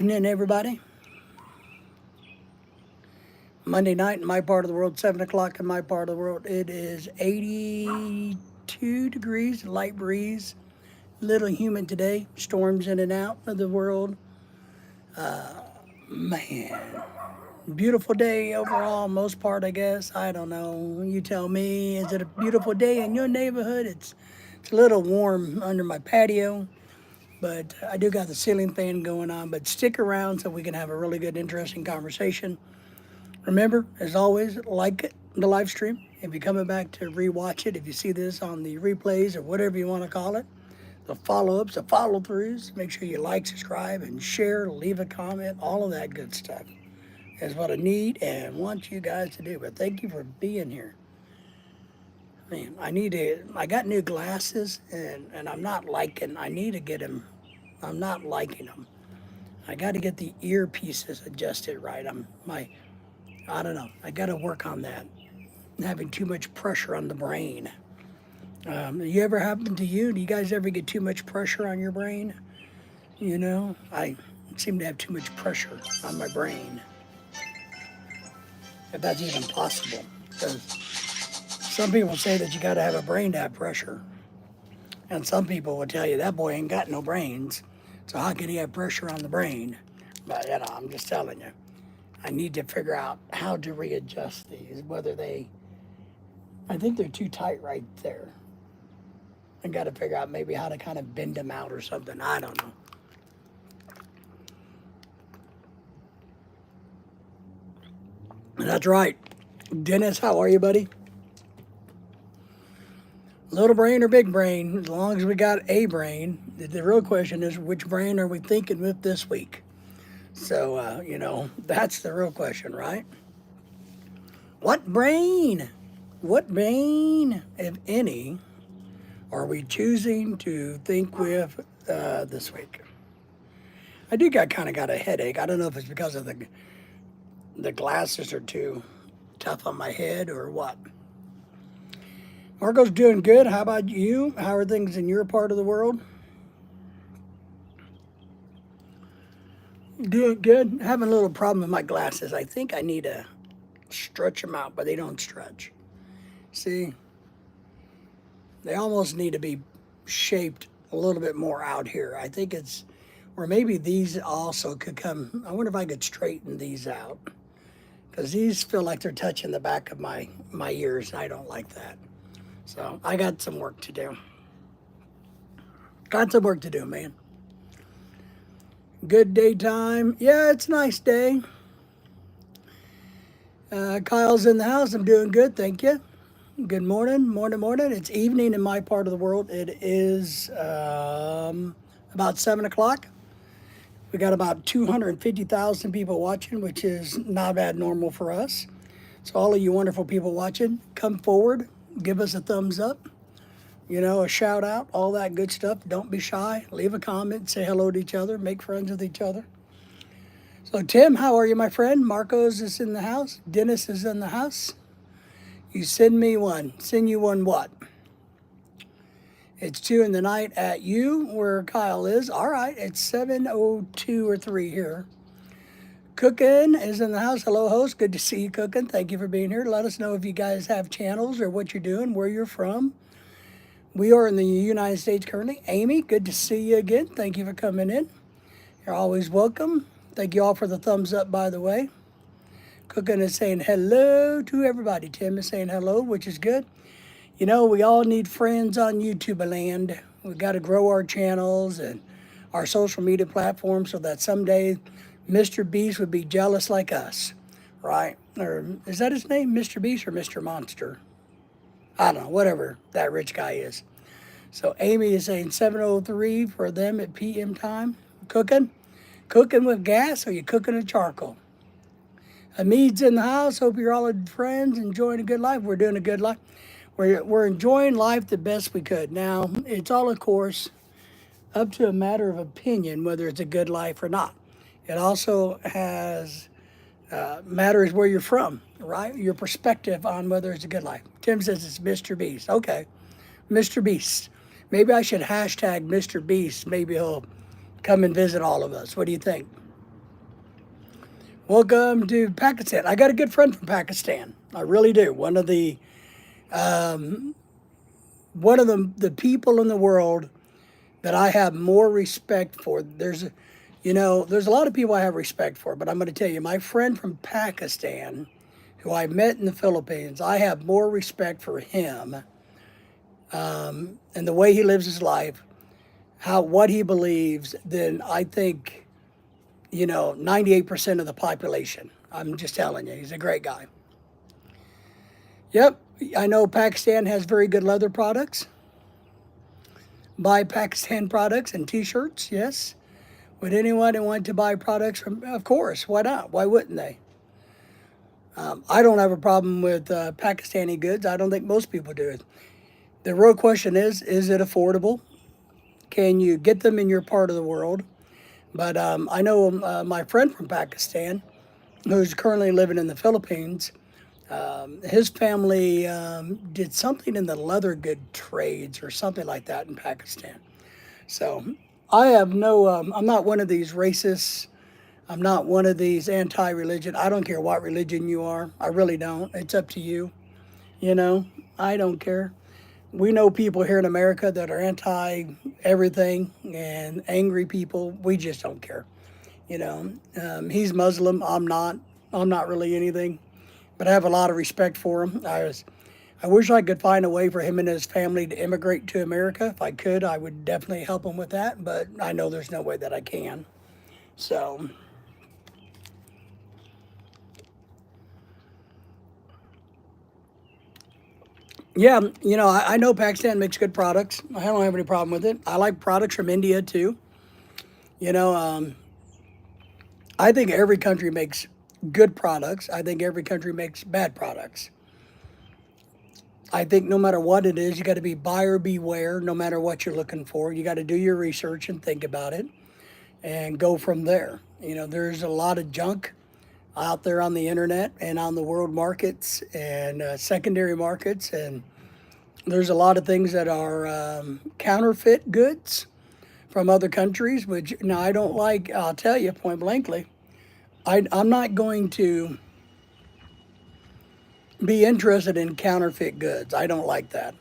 Evening, everybody. Monday night in my part of the world, 7 o'clock in my part of the world. It is 82 degrees, light breeze, little humid today. Storms in and out of the world. Man, beautiful day overall, most part, I guess. I don't know. You tell me. Is it a beautiful day in your neighborhood? It's a little warm under my patio, but I do got the ceiling fan going on. But stick around so we can have a really good, interesting conversation. Remember, as always, like the live stream. If you're coming back to rewatch it, if you see this on the replays or whatever you want to call it, the follow ups, the follow throughs, make sure you like, subscribe, and share, leave a comment, all of that good stuff is what I need and want you guys to do. But thank you for being here. Man, I got new glasses and I'm not liking, I need to get them, I'm not liking them. I got to get the earpieces adjusted right. I don't know. I got to work on that. Having too much pressure on the brain. You ever happen to you? Do you guys ever get too much pressure on your brain? You know, I seem to have too much pressure on my brain. If that's even possible. Because some people say that you got to have a brain to have pressure. And some people will tell you that boy ain't got no brains. So how can he have pressure on the brain? But, I'm just telling you. I need to figure out how to readjust these, I think they're too tight right there. I got to figure out maybe how to kind of bend them out or something. I don't know. That's right. Dennis, how are you, buddy? Little brain or big brain, as long as we got a brain. The real question is, which brain are we thinking with this week? So, that's the real question, right? What brain, if any, are we choosing to think with this week? I do kind of got a headache. I don't know if it's because of the glasses are too tough on my head or what. Marco's doing good. How about you? How are things in your part of the world? Doing good. Having a little problem with my glasses. I think I need to stretch them out, but they don't stretch. See? They almost need to be shaped a little bit more out here. I think or maybe these also could come. I wonder if I could straighten these out. Because these feel like they're touching the back of my ears, and I don't like that. So I got some work to do. Got some work to do, man. Good daytime. Yeah, it's a nice day. Kyle's in the house. I'm doing good, thank you. Good morning. It's evening in my part of the world. It is about 7 o'clock. We got about 250,000 people watching, which is not bad normal for us. So all of you wonderful people watching, come forward, give us a thumbs up, a shout out, all that good stuff. Don't be shy. Leave a comment, say hello to each other, make friends with each other. So Tim, how are you, my friend? Marcos is in the house. Dennis is in the house. You send you one what? It's 2 in the night at you, where Kyle is. All right, it's 7:02 or 3 here. Cookin is in the house. Hello, host. Good to see you, Cookin. Thank you for being here. Let us know if you guys have channels or what you're doing, where you're from. We are in the United States currently. Amy, good to see you again. Thank you for coming in. You're always welcome. Thank you all for the thumbs up, by the way. Cookin is saying hello to everybody. Tim is saying hello, which is good. We all need friends on YouTube land. We got to grow our channels and our social media platforms so that someday Mr. Beast would be jealous like us, right? Or is that his name, Mr. Beast or Mr. Monster? I don't know, whatever that rich guy is. So Amy is saying 7:03 for them at PM time. Cooking with gas, or you cooking with charcoal? Hamid's in the house. Hope you're all friends, enjoying a good life. We're doing a good life. We're enjoying life the best we could. Now, it's all, of course, up to a matter of opinion whether it's a good life or not. It also matters where you're from, right? Your perspective on whether it's a good life. Tim says it's Mr. Beast. Okay, Mr. Beast. Maybe I should hashtag Mr. Beast. Maybe he'll come and visit all of us. What do you think? Welcome to Pakistan. I got a good friend from Pakistan. I really do. One of the people in the world that I have more respect for. There's a lot of people I have respect for, but I'm going to tell you, my friend from Pakistan, who I met in the Philippines, I have more respect for him and the way he lives his life, what he believes, than I think 98% of the population. I'm just telling you, he's a great guy. Yep, I know Pakistan has very good leather products. Buy Pakistan products and T-shirts, yes. Would anyone want to buy products from? Of course, why not? Why wouldn't they? I don't have a problem with Pakistani goods. I don't think most people do. The real question is it affordable? Can you get them in your part of the world? But I know my friend from Pakistan, who's currently living in the Philippines, his family did something in the leather good trades or something like that in Pakistan. So I have no, I'm not one of these racists. I'm not one of these anti religion. I don't care what religion you are. I really don't. It's up to you. You know, I don't care. We know people here in America that are anti everything and angry people. We just don't care. He's Muslim. I'm not. I'm not really anything, but I have a lot of respect for him. I wish I could find a way for him and his family to immigrate to America. If I could, I would definitely help him with that, but I know there's no way that I can. So, yeah, I know Pakistan makes good products. I don't have any problem with it. I like products from India too. You know, um, I think every country makes good products. I think every country makes bad products. I think no matter what it is, you got to be buyer beware no matter what you're looking for. You got to do your research and think about it and go from there. There's a lot of junk out there on the internet and on the world markets and secondary markets. And there's a lot of things that are counterfeit goods from other countries, which now I don't like. I'll tell you point blankly, I'm not going to be interested in counterfeit goods. I don't like that.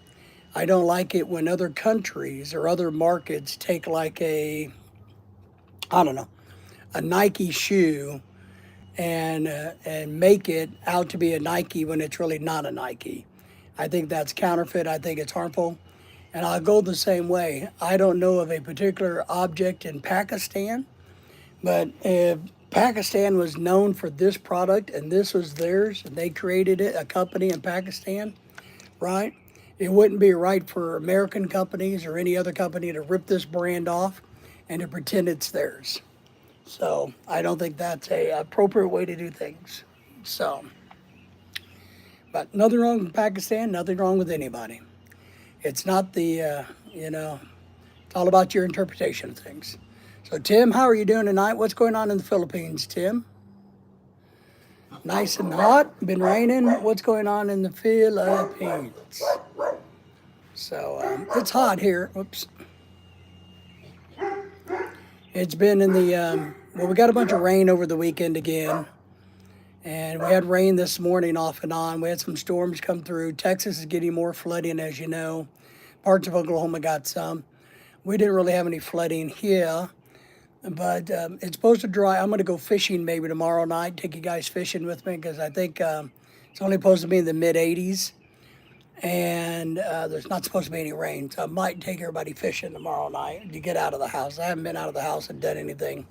I don't like it when other countries or other markets take like I don't know, a Nike shoe and make it out to be a Nike when it's really not a Nike. I think that's counterfeit. I think it's harmful. And I'll go the same way. I don't know of a particular object in Pakistan, but if Pakistan was known for this product and this was theirs and they created it, a company in Pakistan, right? It wouldn't be right for American companies or any other company to rip this brand off and to pretend it's theirs. So I don't think that's a appropriate way to do things. So, but nothing wrong with Pakistan, nothing wrong with anybody. It's not it's all about your interpretation of things. So, Tim, how are you doing tonight? What's going on in the Philippines, Tim? Nice and hot, been raining. What's going on in the Philippines? So, it's hot here. Oops. It's been in well, we got a bunch of rain over the weekend again. And we had rain this morning off and on. We had some storms come through. Texas is getting more flooding, as you know. Parts of Oklahoma got some. We didn't really have any flooding here, but it's supposed to dry. I'm going to go fishing maybe tomorrow night, take you guys fishing with me, because I think it's only supposed to be in the mid 80s. And there's not supposed to be any rain. So I might take everybody fishing tomorrow night to get out of the house. I haven't been out of the house and done anything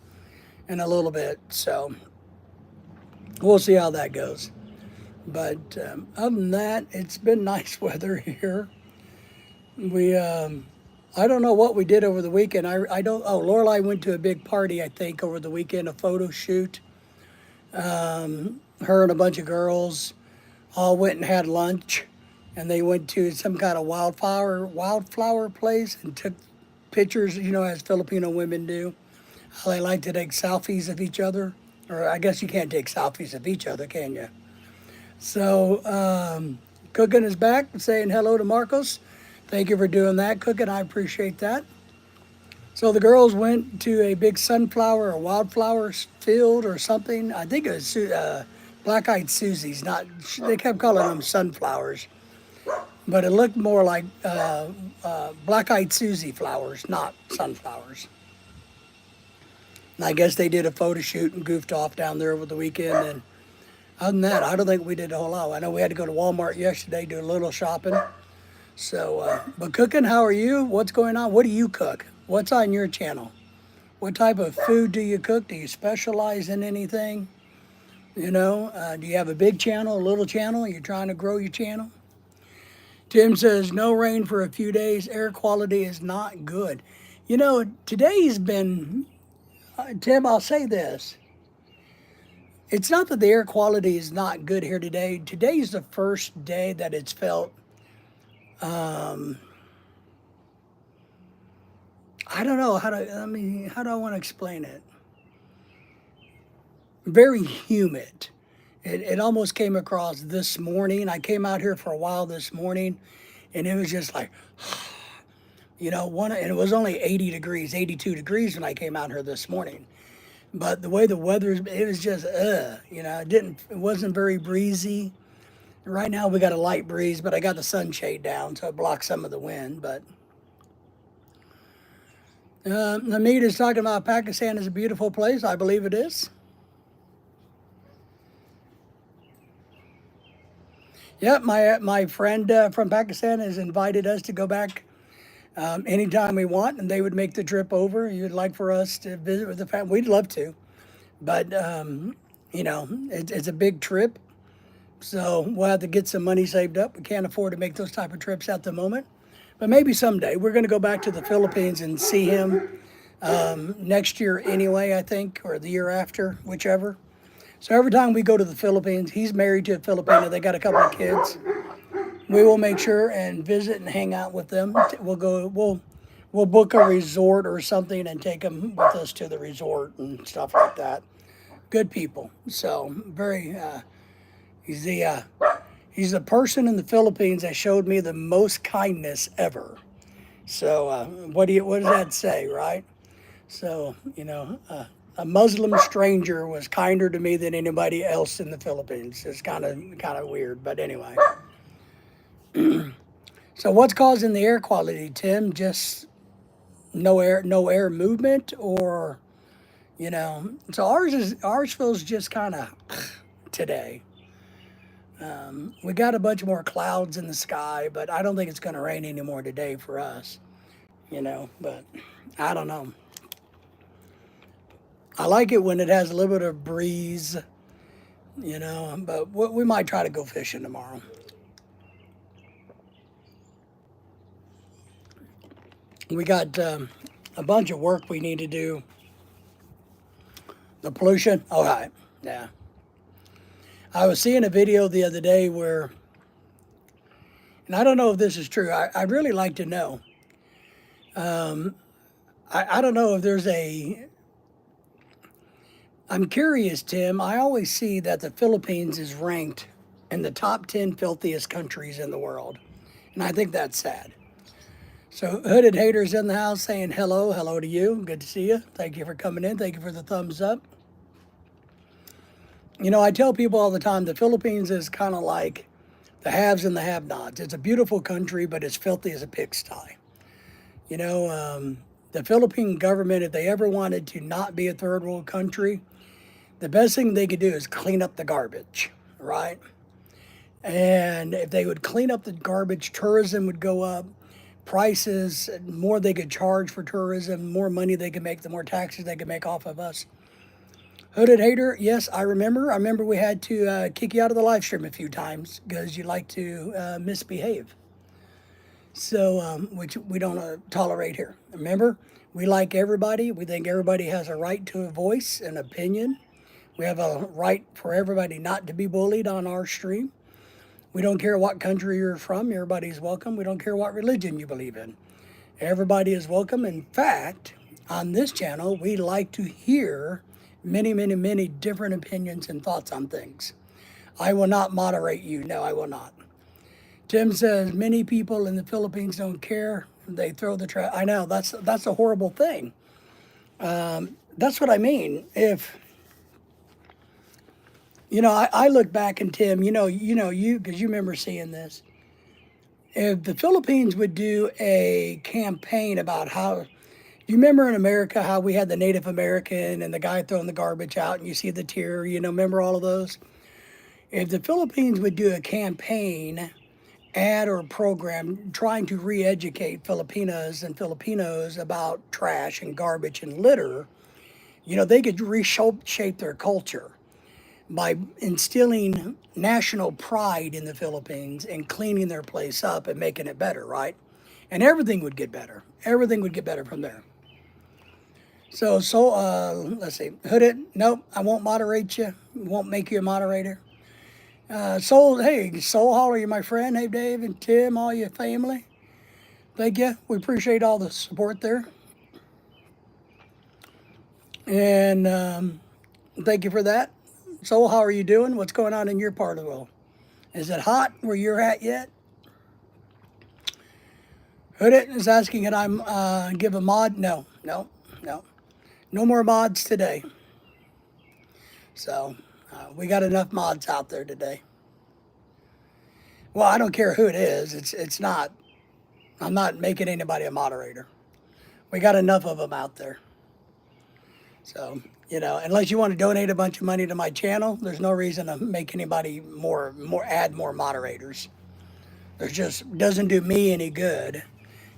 in a little bit. So we'll see how that goes. But other than that, it's been nice weather here. I don't know what we did over the weekend. I don't, oh, Lorelai went to a big party, I think, over the weekend, a photo shoot. Her and a bunch of girls all went and had lunch, and they went to some kind of wildflower place and took pictures, as Filipino women do. How they like to take selfies of each other. Or I guess you can't take selfies of each other, can you? So, Cookin is back saying hello to Marcos. Thank you for doing that, Cookin. I appreciate that. So the girls went to a big sunflower or wildflower field or something. I think it was black-eyed Susie's. Not they kept calling them sunflowers, but it looked more like black-eyed Susie flowers, not sunflowers. And I guess they did a photo shoot and goofed off down there over the weekend. And other than that, I don't think we did a whole lot. I know we had to go to Walmart yesterday, do a little shopping. So, but cooking, how are you? What's going on? What do you cook? What's on your channel? What type of food do you cook? Do you specialize in anything? Do you have a big channel, a little channel? You're trying to grow your channel? Tim says, no rain for a few days. Air quality is not good. Today's been, Tim, I'll say this. It's not that the air quality is not good here today. Today's the first day that it's felt, I don't know how do I want to explain it? Very humid. It almost came across this morning. I came out here for a while this morning, and it was just like, and it was only 80 degrees, 82 degrees when I came out here this morning. But the way the weather is, it was just, it wasn't very breezy. Right now we got a light breeze, but I got the sunshade down, so it blocks some of the wind. But Hamid is talking about Pakistan is a beautiful place. I believe it is. Yeah, my friend from Pakistan has invited us to go back anytime we want, and they would make the trip over. You'd like for us to visit with the family? We'd love to, but it's a big trip, so we'll have to get some money saved up. We can't afford to make those type of trips at the moment, but maybe someday. We're going to go back to the Philippines and see him next year anyway, I think, or the year after, whichever. So every time we go to the Philippines, he's married to a Filipina. They got a couple of kids. We will make sure and visit and hang out with them. We'll book a resort or something and take them with us to the resort and stuff like that. Good people. So he's the person in the Philippines that showed me the most kindness ever. So what does that say, right? So a Muslim stranger was kinder to me than anybody else in the Philippines. It's kind of weird, but anyway. So what's causing the air quality, Tim? Just no air movement, or So ours feels just kind of today. We got a bunch more clouds in the sky, but I don't think it's going to rain anymore today for us. But I don't know. I like it when it has a little bit of breeze, but we might try to go fishing tomorrow. We got a bunch of work we need to do. The pollution, all right, yeah. I was seeing a video the other day where, and I don't know if this is true, I'd really like to know. I don't know if there's I'm curious, Tim. I always see that the Philippines is ranked in the top 10 filthiest countries in the world. And I think that's sad. So Hooded Haters in the house saying hello to you. Good to see you. Thank you for coming in. Thank you for the thumbs up. I tell people all the time, the Philippines is kind of like the haves and the have-nots. It's a beautiful country, but it's filthy as a pigsty. The Philippine government, if they ever wanted to not be a third world country, the best thing they could do is clean up the garbage, right? And if they would clean up the garbage, tourism would go up, prices, more they could charge for tourism, more money they could make, the more taxes they could make off of us. Hooded Hater, yes, I remember. I remember we had to kick you out of the live stream a few times because you like to misbehave. So, which we don't tolerate here. Remember, we like everybody. We think everybody has a right to a voice and opinion. We have a right for everybody not to be bullied on our stream. We don't care what country you're from. Everybody's welcome. We don't care what religion you believe in. Everybody is welcome. In fact, on this channel, we like to hear many, many, many different opinions and thoughts on things. I will not moderate you. No, I will not. Tim says, many people in the Philippines don't care. They throw the trash. I know that's a horrible thing. That's what I mean. If I look back, and Tim, you because you remember seeing this. If the Philippines would do a campaign about how, you remember in America how we had the Native American and the guy throwing the garbage out, and you see the tear. Remember all of those. If the Philippines would do a campaign, ad or program trying to re-educate Filipinas and Filipinos about trash and garbage and litter, they could reshape their culture by instilling national pride in the Philippines and cleaning their place up and making it better, right? And everything would get better. Everything would get better from there. Let's see. Hood it. Nope, I won't moderate you. Won't make you a moderator. Soul Holler, you my friend. Hey, Dave and Tim, all your family. Thank you. We appreciate all the support there. And thank you for that. Soul, how are you doing? What's going on in your part of the world? Is it hot where you're at yet? Hoodit is asking that I'm give a mod. No. No more mods today. So we got enough mods out there today. Well, I don't care who it is. It's not. I'm not making anybody a moderator. We got enough of them out there. So, unless you want to donate a bunch of money to my channel, there's no reason to make anybody add more moderators. There's just doesn't do me any good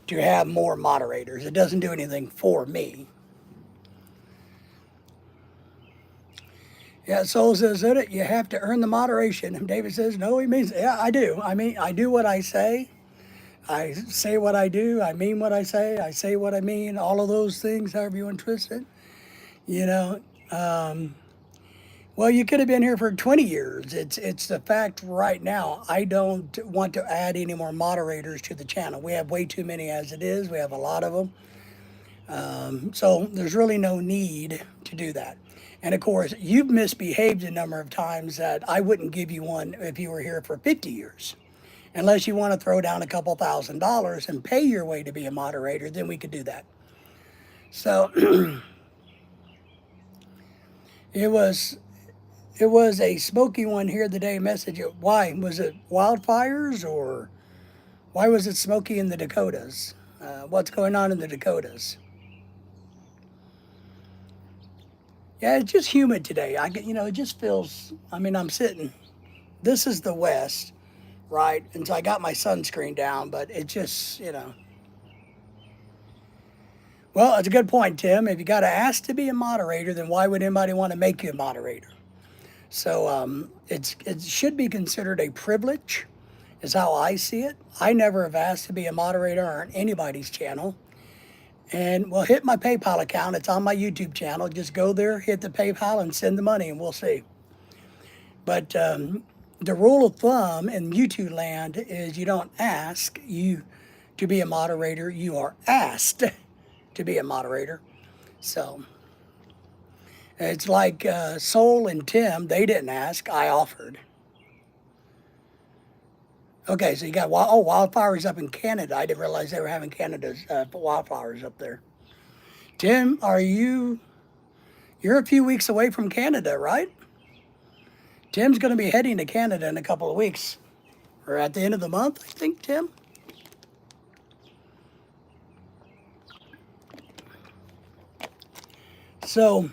to have more moderators. It doesn't do anything for me. Yeah, Soul says that you have to earn the moderation. And David says, no, he means, yeah, I do. I do what I say. I say what I do. I mean what I say. I say what I mean. All of those things, however you want to twist it. Well, you could have been here for 20 years. It's the fact right now. I don't want to add any more moderators to the channel. We have way too many as it is. We have a lot of them. So there's really no need to do that. And of course, you've misbehaved a number of times that I wouldn't give you one if you were here for 50 years. Unless you want to throw down a couple $1,000s and pay your way to be a moderator, then we could do that. So it was a smoky one here today message. Why? Was it wildfires, or why was it smoky in the Dakotas? What's going on in the Dakotas? Yeah, it's just humid today. It just feels, I'm sitting, this is the West, right? And so I got my sunscreen down, but it just, Well, it's a good point, Tim. If you got to ask to be a moderator, then why would anybody want to make you a moderator? So it should be considered a privilege, is how I see it. I never have asked to be a moderator on anybody's channel. And well, hit my PayPal account. It's on my YouTube channel. Just go there, hit the PayPal, and send the money, and we'll see. But the rule of thumb in YouTube land is you don't ask you to be a moderator. You are asked to be a moderator. So it's like Soul and Tim. They didn't ask. I offered. Okay, so you got wildfires up in Canada. I didn't realize they were having Canada's wildfires up there. Tim, you're a few weeks away from Canada, right? Tim's going to be heading to Canada in a couple of weeks, or at the end of the month, I think, Tim. So,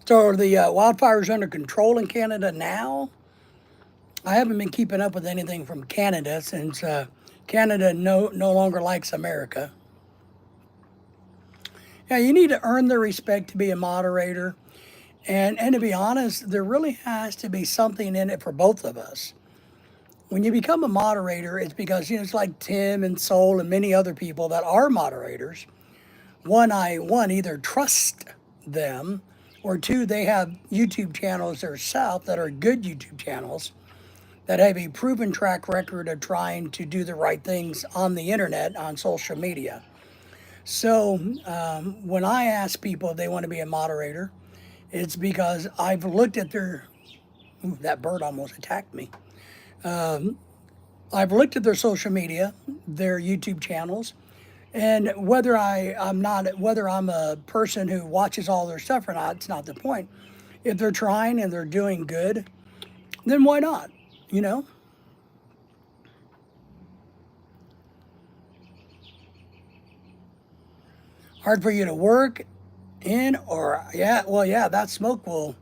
So are the wildfires under control in Canada now? I haven't been keeping up with anything from Canada since Canada no longer likes America. Yeah, you need to earn the respect to be a moderator. And to be honest, there really has to be something in it for both of us. When you become a moderator, it's because, it's like Tim and Soul and many other people that are moderators. One, either trust them, or two, they have YouTube channels themselves that are good YouTube channels that have a proven track record of trying to do the right things on the internet, on social media. So when I ask people if they want to be a moderator, it's because I've looked at that bird almost attacked me. I've looked at their social media, their YouTube channels, and whether I'm a person who watches all their stuff or not, it's not the point. If they're trying and they're doing good, then why not? You know, hard for you to work in or yeah, well yeah, that smoke will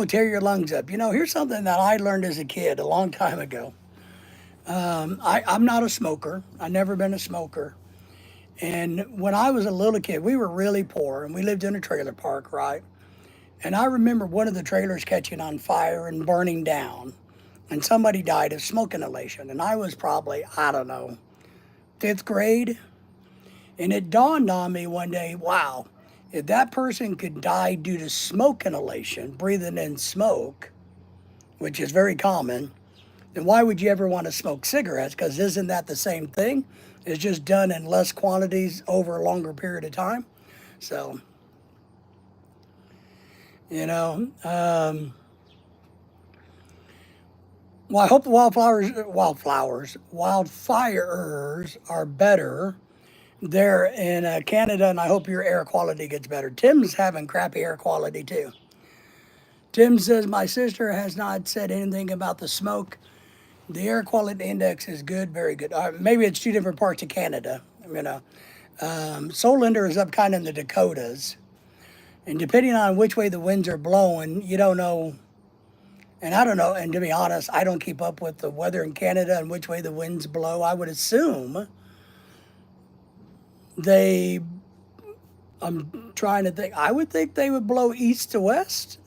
tear your lungs up. You know, here's something that I learned as a kid a long time ago. I'm not a smoker. I've never been a smoker. And when I was a little kid, we were really poor and we lived in a trailer park, right? And I remember one of the trailers catching on fire and burning down, and somebody died of smoke inhalation. And I was probably, I don't know, fifth grade. And it dawned on me one day, wow, if that person could die due to smoke inhalation, breathing in smoke, which is very common, then why would you ever want to smoke cigarettes? Because isn't that the same thing? It's just done in less quantities over a longer period of time. So, you know, well, I hope the wildfires are better there in Canada, and I hope your air quality gets better. Tim's having crappy air quality too. Tim says my sister has not said anything about the smoke. The air quality index is good, very good. Maybe it's two different parts of Canada. You know, Solinder is up kind of in the Dakotas, and depending on which way the winds are blowing, you don't know. And I don't know. And to be honest, I don't keep up with the weather in Canada and which way the winds blow. I would assume they. I'm trying to think. I would think they would blow east to west,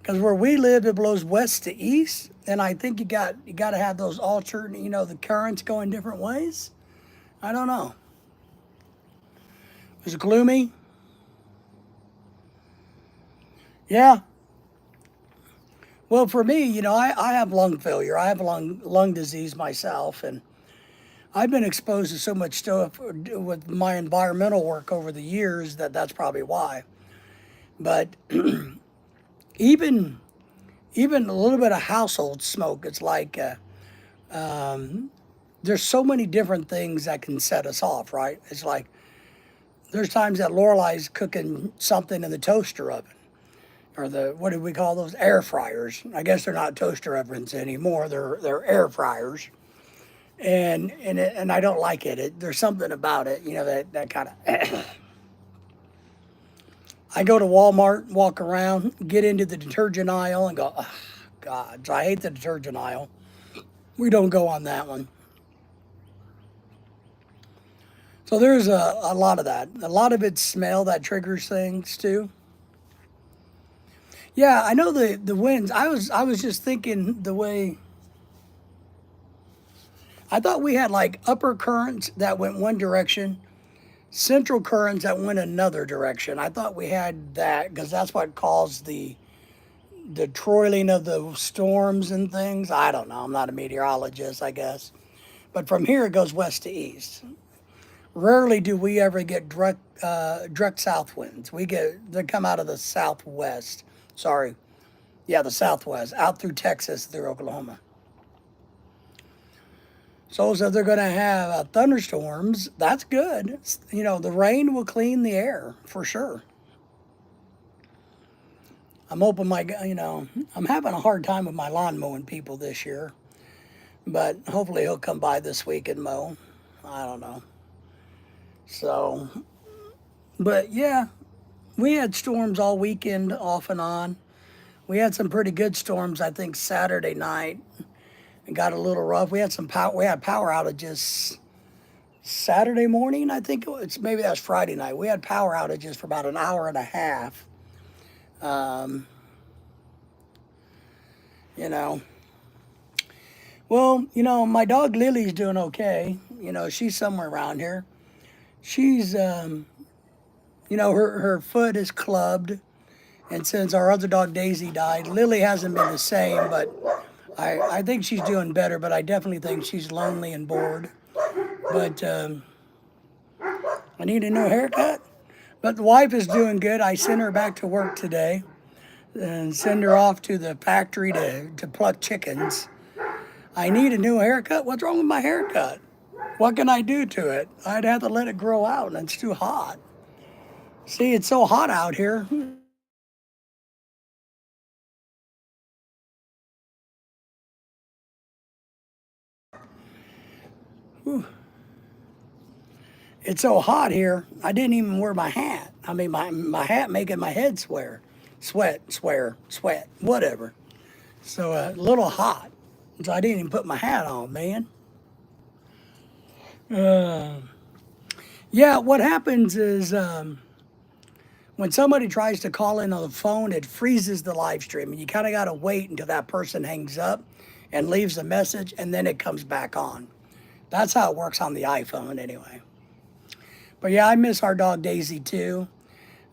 because where we live, it blows west to east, and I think you got to have those alternate, the currents going different ways. I don't know. Is it gloomy? Yeah. Well, for me, I have lung failure. I have lung disease myself, and I've been exposed to so much stuff with my environmental work over the years that that's probably why. But even even a little bit of household smoke, it's like there's so many different things that can set us off, right? It's like there's times that Lorelai's cooking something in the toaster oven or the what do we call those, air fryers? I guess they're not toaster ovens anymore. They're air fryers, and I don't like it. There's something about it, that kind of. I go to Walmart, walk around, get into the detergent aisle, and go, oh, God, I hate the detergent aisle. We don't go on that one. So there's a lot of that. A lot of it's smell that triggers things too. Yeah, I know the winds. I was just thinking the way I thought we had like upper currents that went one direction, central currents that went another direction. I thought we had that because that's what caused the trailing of the storms and things. I don't know. I'm not a meteorologist, I guess. But from here it goes west to east. Rarely do we ever get direct south winds. They come out of the southwest. Sorry, yeah, the southwest, out through Texas, through Oklahoma. So they're going to have thunderstorms. That's good. The rain will clean the air for sure. I'm hoping I'm having a hard time with my lawn mowing people this year, but hopefully he'll come by this week and mow. I don't know. So, but yeah, we had storms all weekend off and on. We had some pretty good storms, I think, Saturday night. It got a little rough. We had some power. We had power outages Saturday morning. I think it's maybe that's Friday night. We had power outages for about an hour and a half. Um, you know, well, my dog Lily's doing okay. She's somewhere around here. She's, her foot is clubbed. And since our other dog Daisy died, Lily hasn't been the same, but I think she's doing better, but I definitely think she's lonely and bored. But I need a new haircut. But the wife is doing good. I sent her back to work today and send her off to the factory to pluck chickens. I need a new haircut. What's wrong with my haircut? What can I do to it? I'd have to let it grow out, and it's too hot. See, it's so hot out here. Whew. It's so hot here, I didn't even wear my hat. I mean, my hat making my head sweat, whatever. So a little hot. So I didn't even put my hat on, man. Uh, yeah, what happens is when somebody tries to call in on the phone, it freezes the live stream. And you kind of got to wait until that person hangs up and leaves a message, and then it comes back on. That's how it works on the iPhone, anyway. But yeah, I miss our dog Daisy too,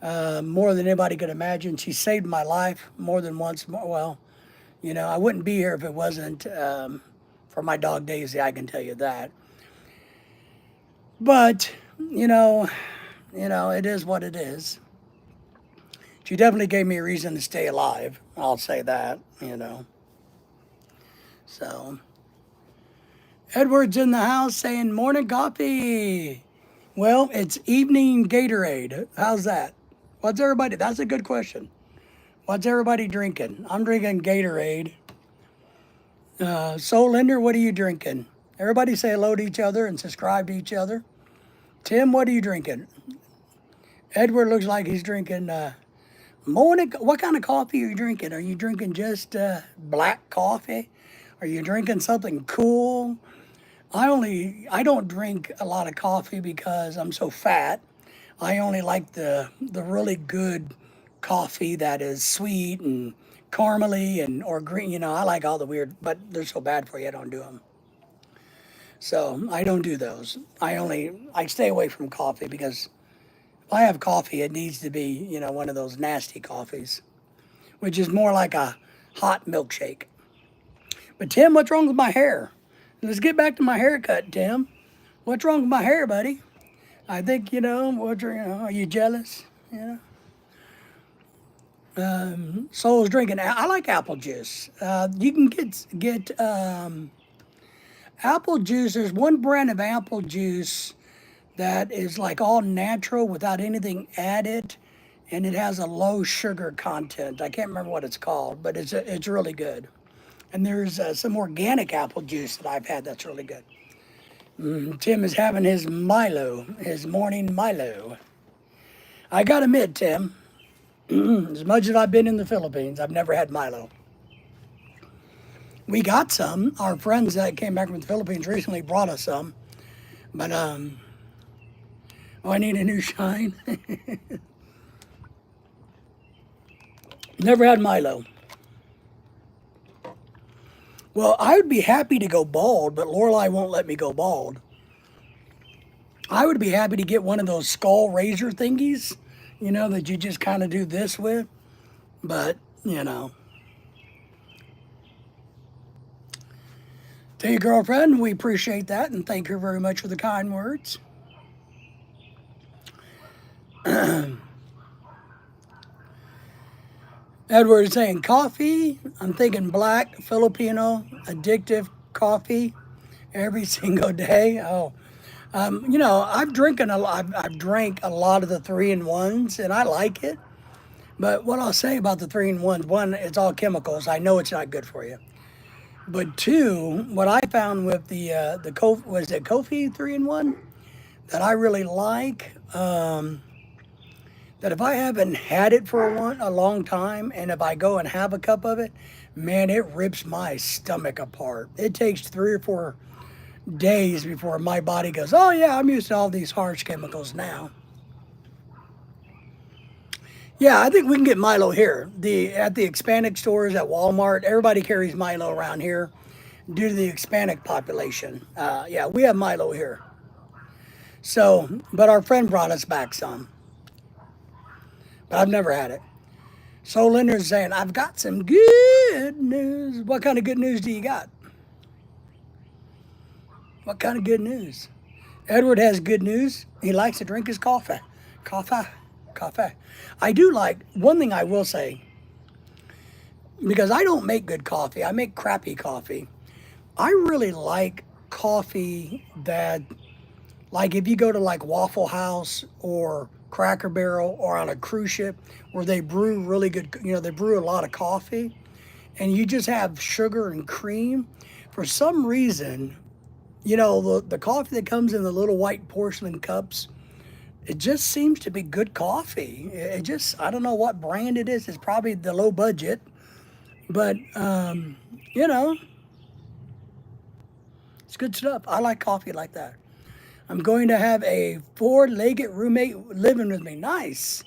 more than anybody could imagine. She saved my life more than once. Well, you know, I wouldn't be here if it wasn't for my dog Daisy. I can tell you that. But it is what it is. She definitely gave me a reason to stay alive. I'll say that. So Edward's in the house saying morning coffee. Well, it's evening Gatorade. How's that? What's everybody? That's a good question. What's everybody drinking? I'm drinking Gatorade. So, Linder, what are you drinking? Everybody say hello to each other and subscribe to each other. Tim, what are you drinking? Edward looks like he's drinking morning. What kind of coffee are you drinking? Are you drinking just black coffee? Are you drinking something cool? I don't drink a lot of coffee because I'm so fat. I only like the really good coffee that is sweet and caramely and or green. I like all the weird, but they're so bad for you. I don't do them. So I don't do those. I stay away from coffee because if I have coffee, it needs to be one of those nasty coffees, which is more like a hot milkshake. But Tim, what's wrong with my hair? Let's get back to my haircut, Tim. What's wrong with my hair, buddy? I think, are you jealous? Soul's drinking, I like apple juice. You can get apple juice. There's one brand of apple juice that is like all natural without anything added, and it has a low sugar content. I can't remember what it's called, but it's really good. And there's some organic apple juice that I've had that's really good. Tim is having his Milo, his morning Milo. I gotta admit, Tim, as much as I've been in the Philippines, I've never had Milo. We got some. Our friends that came back from the Philippines recently brought us some. But, I need a new shine. Never had Milo. Well, I would be happy to go bald, but Lorelai won't let me go bald. I would be happy to get one of those skull razor thingies, that you just kind of do this with. But, to your girlfriend, we appreciate that and thank her very much for the kind words. Edward is saying coffee. I'm thinking black, Filipino, addictive coffee every single day. Oh, I've drank a lot of the 3-in-1s and I like it. But what I'll say about the 3-in-1s, one, it's all chemicals. I know it's not good for you. But two, what I found with the Kofi 3-in-1 that I really like, that if I haven't had it for a long time, and if I go and have a cup of it, man, it rips my stomach apart. It takes 3 or 4 days before my body goes, oh yeah, I'm used to all these harsh chemicals now. Yeah, I think we can get Milo here. At the Hispanic stores at Walmart, everybody carries Milo around here due to the Hispanic population. Yeah, we have Milo here. So, but our friend brought us back some. But I've never had it. So Linda's saying, I've got some good news. What kind of good news do you got? What kind of good news? Edward has good news. He likes to drink his coffee. Coffee. I do like, one thing I will say, because I don't make good coffee. I make crappy coffee. I really like coffee that, like if you go to like Waffle House or Cracker Barrel or on a cruise ship where they brew really good, they brew a lot of coffee and you just have sugar and cream. For some reason, the coffee that comes in the little white porcelain cups, it just seems to be good coffee. It just, I don't know what brand it is. It's probably the low budget, but, you know, it's good stuff. I like coffee like that. I'm going to have a four-legged roommate living with me. Nice.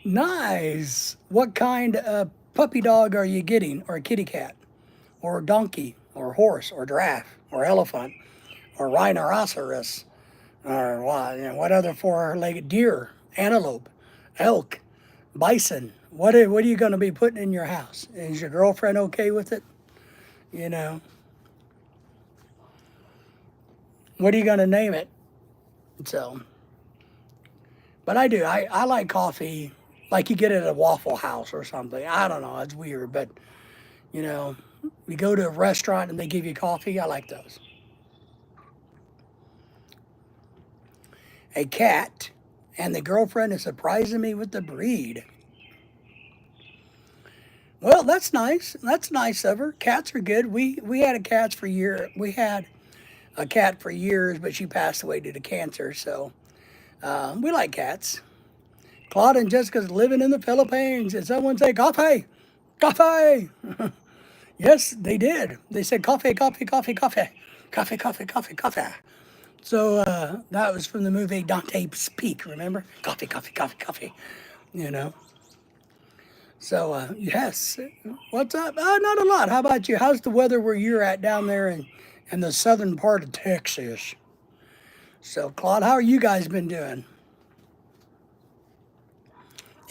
Nice. What kind of puppy dog are you getting? Or a kitty cat? Or a donkey? Or horse? Or giraffe? Or elephant? Or rhinoceros? Or what other four-legged deer? Antelope? Elk? Bison? What are you going to be putting in your house? Is your girlfriend okay with it? You know, what are you going to name it? So, but I do. I like coffee like you get it at a Waffle House or something. I don't know. It's weird, but you know, you go to a restaurant and they give you coffee. I like those. A cat, and the girlfriend is surprising me with the breed. Well, that's nice. That's nice of her. Cats are good. We had a cat for year. We had a cat for years, but she passed away due to cancer. So we like cats. Claude and Jessica's living in the Philippines. Did someone say coffee? Coffee! Yes, they did. They said coffee, coffee, coffee, coffee. Coffee, coffee, coffee, coffee. So that was from the movie Dante's Peak, remember? Coffee, coffee, coffee, coffee. You know. So, yes. What's up? Not a lot. How about you? How's the weather where you're at down there in the southern part of Texas? So, Claude, how are you guys been doing?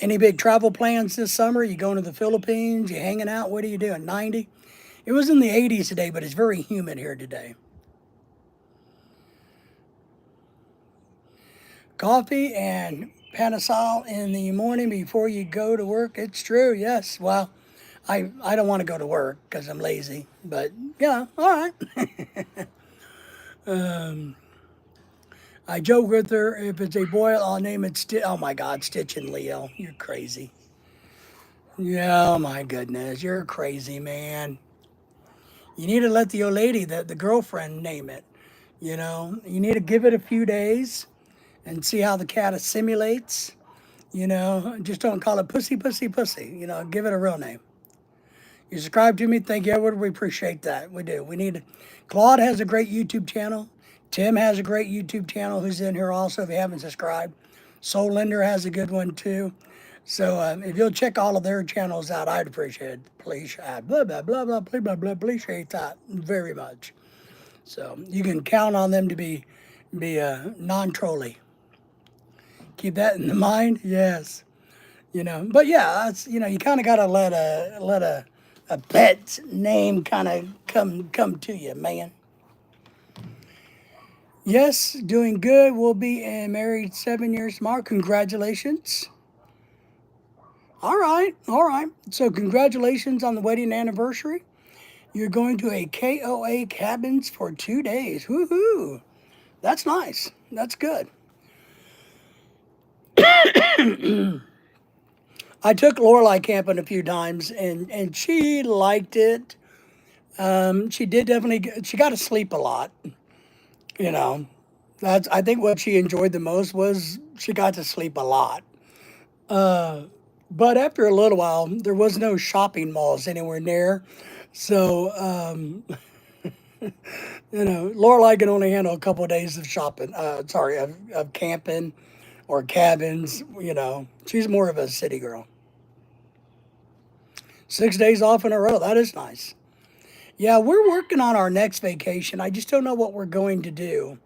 Any big travel plans this summer? You going to the Philippines? You hanging out? What are you doing? 90? It was in the 80s today, but it's very humid here today. Coffee and Panasol in the morning before you go to work. It's true, yes. Well, I don't want to go to work because I'm lazy, but yeah, all right. I joke with her, if it's a boy, I'll name it Stitch. Oh my God, Stitch and Leo. You're crazy. Yeah, oh my goodness, you're crazy, man. You need to let the old lady, the girlfriend, name it. You need to give it a few days and see how the cat assimilates. Just don't call it pussy, pussy, pussy. Give it a real name. You subscribe to me. Thank you, Edward. We appreciate that. We do. We need. Claude has a great YouTube channel. Tim has a great YouTube channel who's in here also if you haven't subscribed. Soul Lender has a good one too. So if you'll check all of their channels out, I'd appreciate it. Please, blah, blah, blah, blah, blah, blah, blah, appreciate that very much. So you can count on them to be non-trolly. Keep that in the mind. Yes. But yeah, that's, you kind of got to let a pet's name kind of come to you, man. Yes, doing good. We'll be married 7 years tomorrow. Congratulations. All right, all right. So congratulations on the wedding anniversary. You're going to a KOA cabins for 2 days. Woohoo! That's nice. That's good. I took Lorelai camping a few times, and she liked it. She did definitely. She got to sleep a lot. You know, that's I think what she enjoyed the most was she got to sleep a lot. But after a little while, there was no shopping malls anywhere near, so Lorelai can only handle a couple of days of shopping. Sorry, of camping or cabins. She's more of a city girl. 6 days off in a row. That is nice. Yeah, we're working on our next vacation. I just don't know what we're going to do.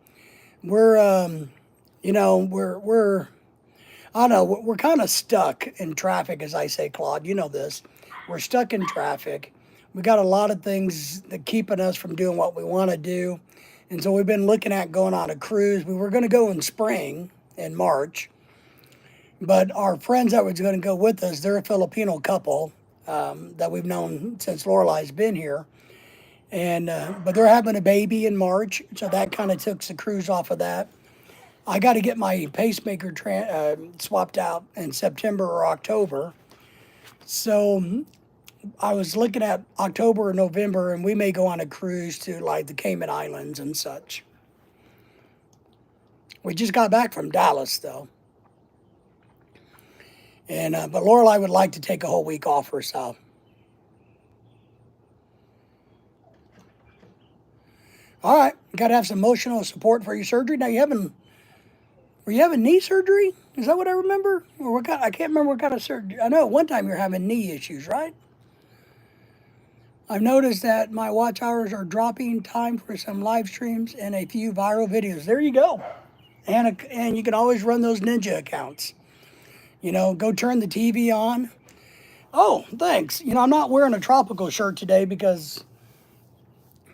We're, we're I don't know, we're kind of stuck in traffic, as I say, Claude. You know this. We're stuck in traffic. We got a lot of things that keeping us from doing what we want to do. And so we've been looking at going on a cruise. We were going to go in spring, in March. But our friends that was going to go with us, they're a Filipino couple that we've known since Lorelai's been here. And but they're having a baby in March, so that kind of took the cruise off of that. I got to get my pacemaker swapped out in September or October. So I was looking at October or November, and we may go on a cruise to like the Cayman Islands and such. We just got back from Dallas though, and but Lorelai would like to take a whole week off herself. All right, got to have some emotional support for your surgery. Now were you having knee surgery? Is that what I remember? Or what kind, I can't remember what kind of surgery. I know at one time you're having knee issues, right? I've noticed that my watch hours are dropping. Time for some live streams and a few viral videos. There you go. And you can always run those ninja accounts. You know, go turn the TV on. Oh, thanks. You know, I'm not wearing a tropical shirt today because,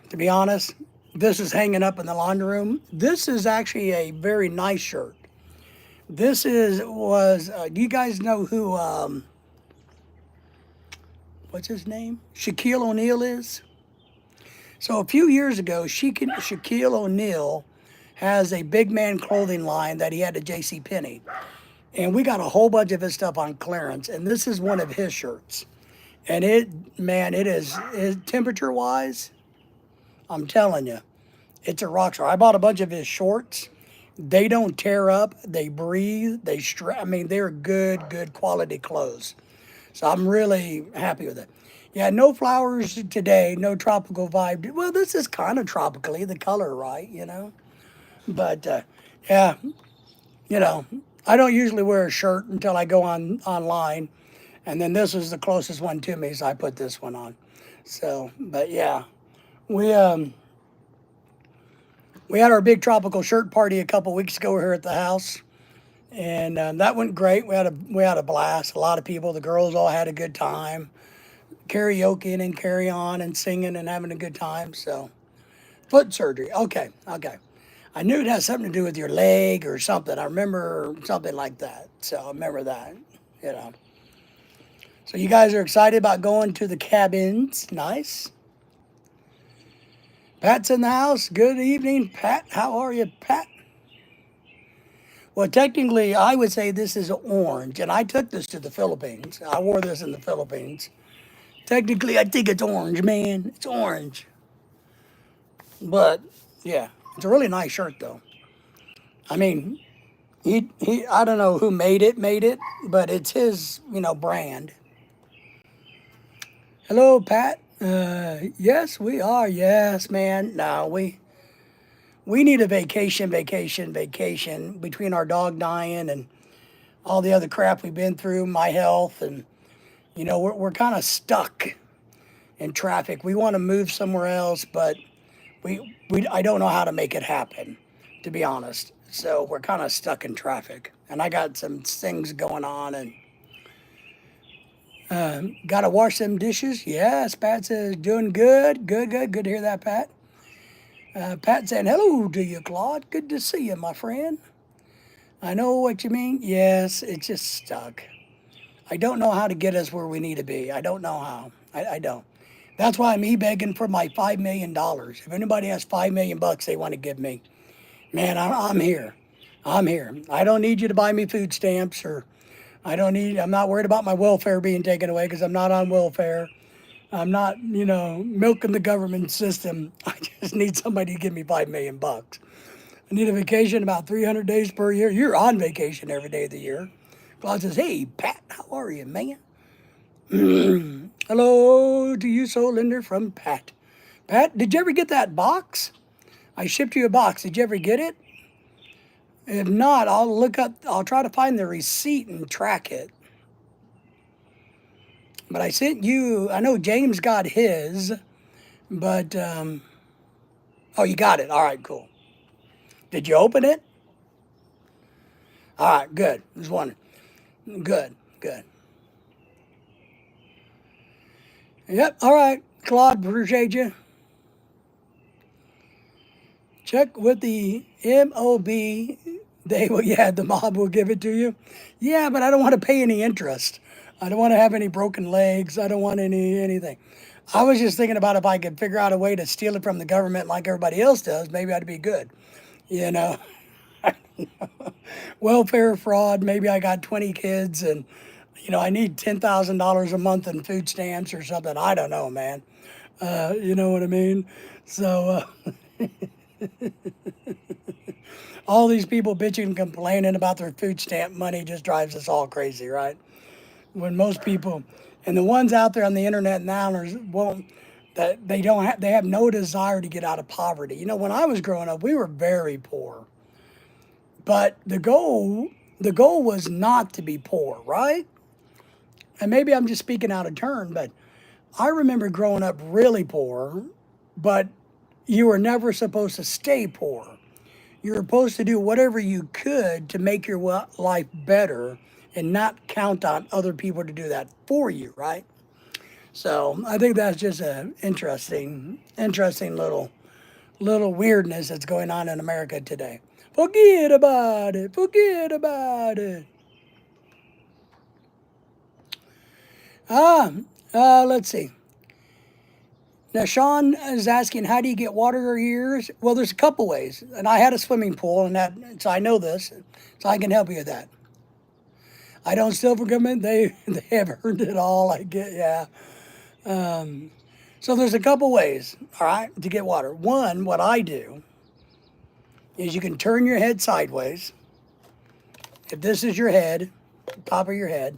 to be honest, this is hanging up in the laundry room. This is actually a very nice shirt. This is was. Do you guys know who? What's his name? Shaquille O'Neal is. So a few years ago, Shaquille O'Neal has a big man clothing line that he had at J.C. Penney, and we got a whole bunch of his stuff on clearance. And this is one of his shirts, and it is temperature wise. I'm telling you, it's a rock star. I bought a bunch of his shorts. They don't tear up. They breathe. I mean, they're good quality clothes. So I'm really happy with it. Yeah, no flowers today, no tropical vibe. Well, this is kind of tropically, the color, right? You know? But yeah, you know, I don't usually wear a shirt until I go online. And then this is the closest one to me, so I put this one on. So, but yeah, we we had our big tropical shirt party a couple weeks ago here at the house, and that went great. We had a blast. A lot of people. The girls all had a good time, karaoke and carry on and singing and having a good time. So foot surgery. Okay, okay. I knew it had something to do with your leg or something. I remember something like that. So I remember that. You know. So you guys are excited about going to the cabins. Nice. Pat's in the house. Good evening, Pat. How are you, Pat? Well, technically, I would say this is orange, and I took this to the Philippines. I wore this in the Philippines. Technically, I think it's orange, man. It's orange. But, yeah, it's a really nice shirt, though. I mean, I don't know who made it, but it's his, brand. Hello, Pat. Yes, we are. Yes, man. No, we need a vacation between our dog dying and all the other crap we've been through, my health, and we're kind of stuck in traffic. We want to move somewhere else, but we I don't know how to make it happen, to be honest. So we're kind of stuck in traffic, and I got some things going on, and got to wash them dishes. Yes, Pat says doing good, good to hear that, Pat. Pat saying hello to you, Claude. Good to see you, my friend. I know what you mean. Yes, it's just stuck. I don't know how to get us where we need to be. I don't know how. I don't. That's why I'm e-begging for my $5 million. If anybody has $5 million they want to give me, man, I'm here. I'm here. I don't need you to buy me food stamps, or I'm not worried about my welfare being taken away because I'm not on welfare. I'm not, milking the government system. I just need somebody to give me $5 million. I need a vacation about 300 days per year. You're on vacation every day of the year. Claude says, hey, Pat, how are you, man? Hello to you, Soul Linder from Pat. Pat, did you ever get that box? I shipped you a box. Did you ever get it? If not, I'll try to find the receipt and track it. But I sent you, I know James got his, but, oh, you got it. All right, cool. Did you open it? All right, good. Just wondering. Good. Yep, all right. Claude, appreciate you. Check with the MOB. The mob will give it to you. Yeah, but I don't want to pay any interest. I don't want to have any broken legs. I don't want anything. I was just thinking about if I could figure out a way to steal it from the government like everybody else does, maybe I'd be good. You know, welfare fraud. Maybe I got 20 kids and, I need $10,000 a month in food stamps or something. I don't know, man. You know what I mean? So, all these people bitching and complaining about their food stamp money just drives us all crazy, right? When most people, and the ones out there on the internet now won't, that they don't have, they have no desire to get out of poverty. When I was growing up, we were very poor, but the goal was not to be poor, right? And maybe I'm just speaking out of turn, but I remember growing up really poor, but you were never supposed to stay poor. You were supposed to do whatever you could to make your life better and not count on other people to do that for you, right? So I think that's just an interesting little weirdness that's going on in America today. Forget about it. Forget about it. Ah, let's see. Now, Sean is asking, how do you get water your ears? Well, there's a couple ways. And I had a swimming pool, so I know this, so I can help you with that. I don't steal from government. They have earned it all. I get, yeah. So there's a couple ways, all right, to get water. One, what I do is you can turn your head sideways. If this is your head, top of your head,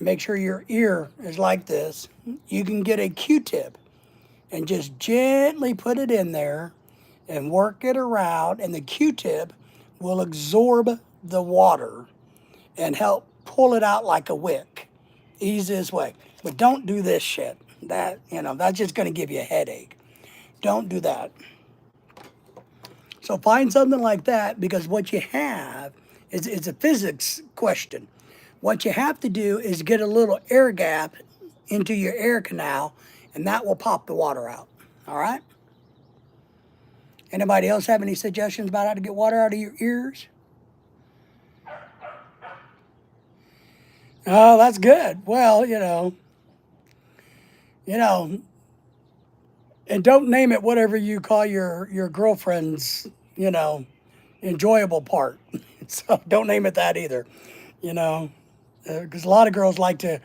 make sure your ear is like this. You can get a Q-tip and just gently put it in there and work it around, and the Q-tip will absorb the water and help pull it out like a wick. Easiest way. But don't do this shit. That's just going to give you a headache. Don't do that. So find something like that, because what you have is it's a physics question. What you have to do is get a little air gap into your air canal, and that will pop the water out. All right? Anybody else have any suggestions about how to get water out of your ears? Oh, that's good. Well, and don't name it whatever you call your girlfriend's, enjoyable part. So don't name it that either, you know, because a lot of girls like to,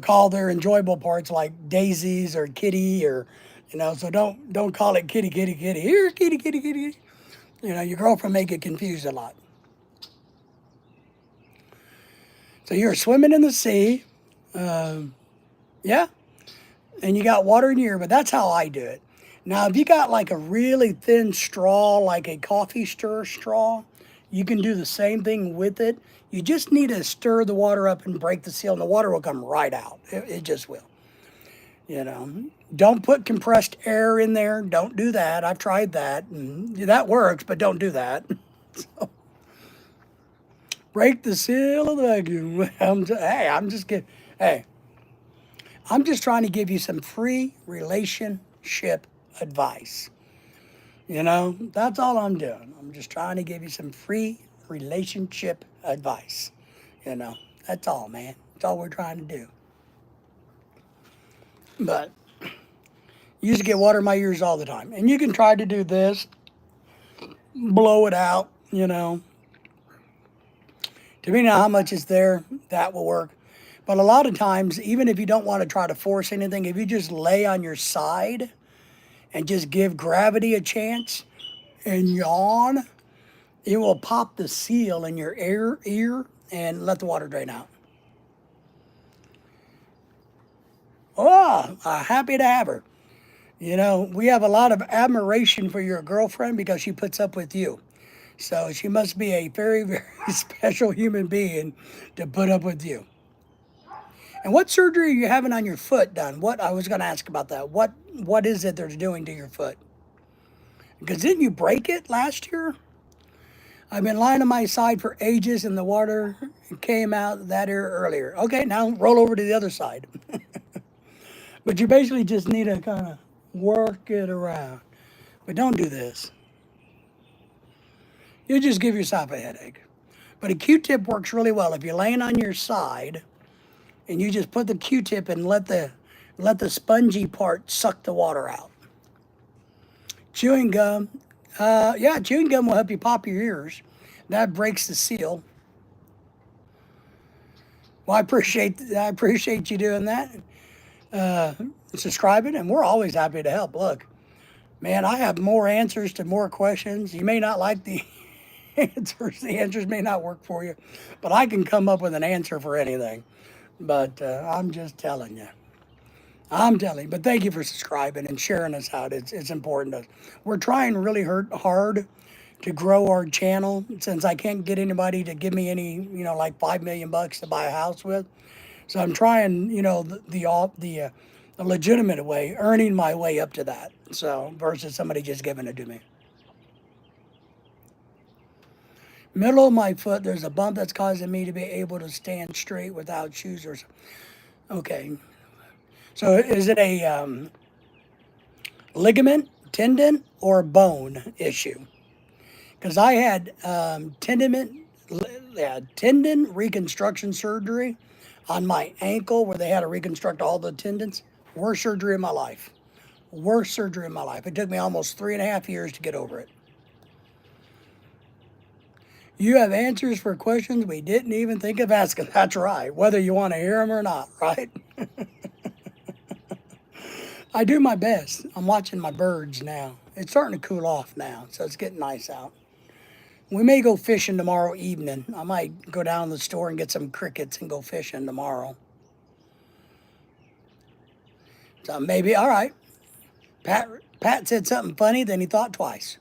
call their enjoyable parts like daisies or kitty or, so don't call it kitty, kitty, kitty. Here's kitty, kitty, kitty. Your girlfriend may get confused a lot. So you're swimming in the sea, yeah, and you got water in your ear, but that's how I do it. Now, if you got like a really thin straw, like a coffee stir straw, you can do the same thing with it. You just need to stir the water up and break the seal, and the water will come right out. It just will. Don't put compressed air in there. Don't do that. I've tried that, and that works, but don't do that. So, break the seal of the vacuum. I'm just kidding. Hey, I'm just trying to give you some free relationship advice. That's all I'm doing. I'm just trying to give you some free relationship advice. That's all, man. That's all we're trying to do. But I used to get water in my ears all the time. And you can try to do this, blow it out, Depending on how much is there, that will work. But a lot of times, even if you don't want to try to force anything, if you just lay on your side and just give gravity a chance and yawn, it will pop the seal in your ear and let the water drain out. Oh, happy to have her. We have a lot of admiration for your girlfriend because she puts up with you. So she must be a very, very special human being to put up with you. And what surgery are you having on your foot done? What I was going to ask about that. What is it they're doing to your foot? Because didn't you break it last year? I've been lying on my side for ages, and the water came out that ear earlier. Okay, now roll over to the other side. But you basically just need to kind of work it around. But don't do this. You'll just give yourself a headache. But a Q-tip works really well. If you're laying on your side and you just put the Q-tip and let let the spongy part suck the water out. Chewing gum, yeah, chewing gum will help you pop your ears. That breaks the seal. Well, I appreciate you doing that, uh, subscribing, and we're always happy to help. Look, man, I have more answers to more questions. You may not like the answers. The answers may not work for you, but I can come up with an answer for anything. But I'm just telling you. I'm telling you. But thank you for subscribing and sharing us out. It's important to us. We're trying really hard to grow our channel since I can't get anybody to give me any, like 5 million bucks to buy a house with. So I'm trying, the legitimate way, earning my way up to that. So versus somebody just giving it to me. Middle of my foot, there's a bump that's causing me to be able to stand straight without shoes or. Okay. So is it a ligament, tendon, or bone issue? Because I had tendon reconstruction surgery on my ankle where they had to reconstruct all the tendons. Worst surgery of my life. Worst surgery of my life. It took me almost 3.5 years to get over it. You have answers for questions we didn't even think of asking. That's right. Whether you want to hear them or not, right? I do my best. I'm watching my birds now. It's starting to cool off now, so it's getting nice out. We may go fishing tomorrow evening. I might go down to the store and get some crickets and go fishing tomorrow. So maybe, all right. Pat said something funny, then he thought twice.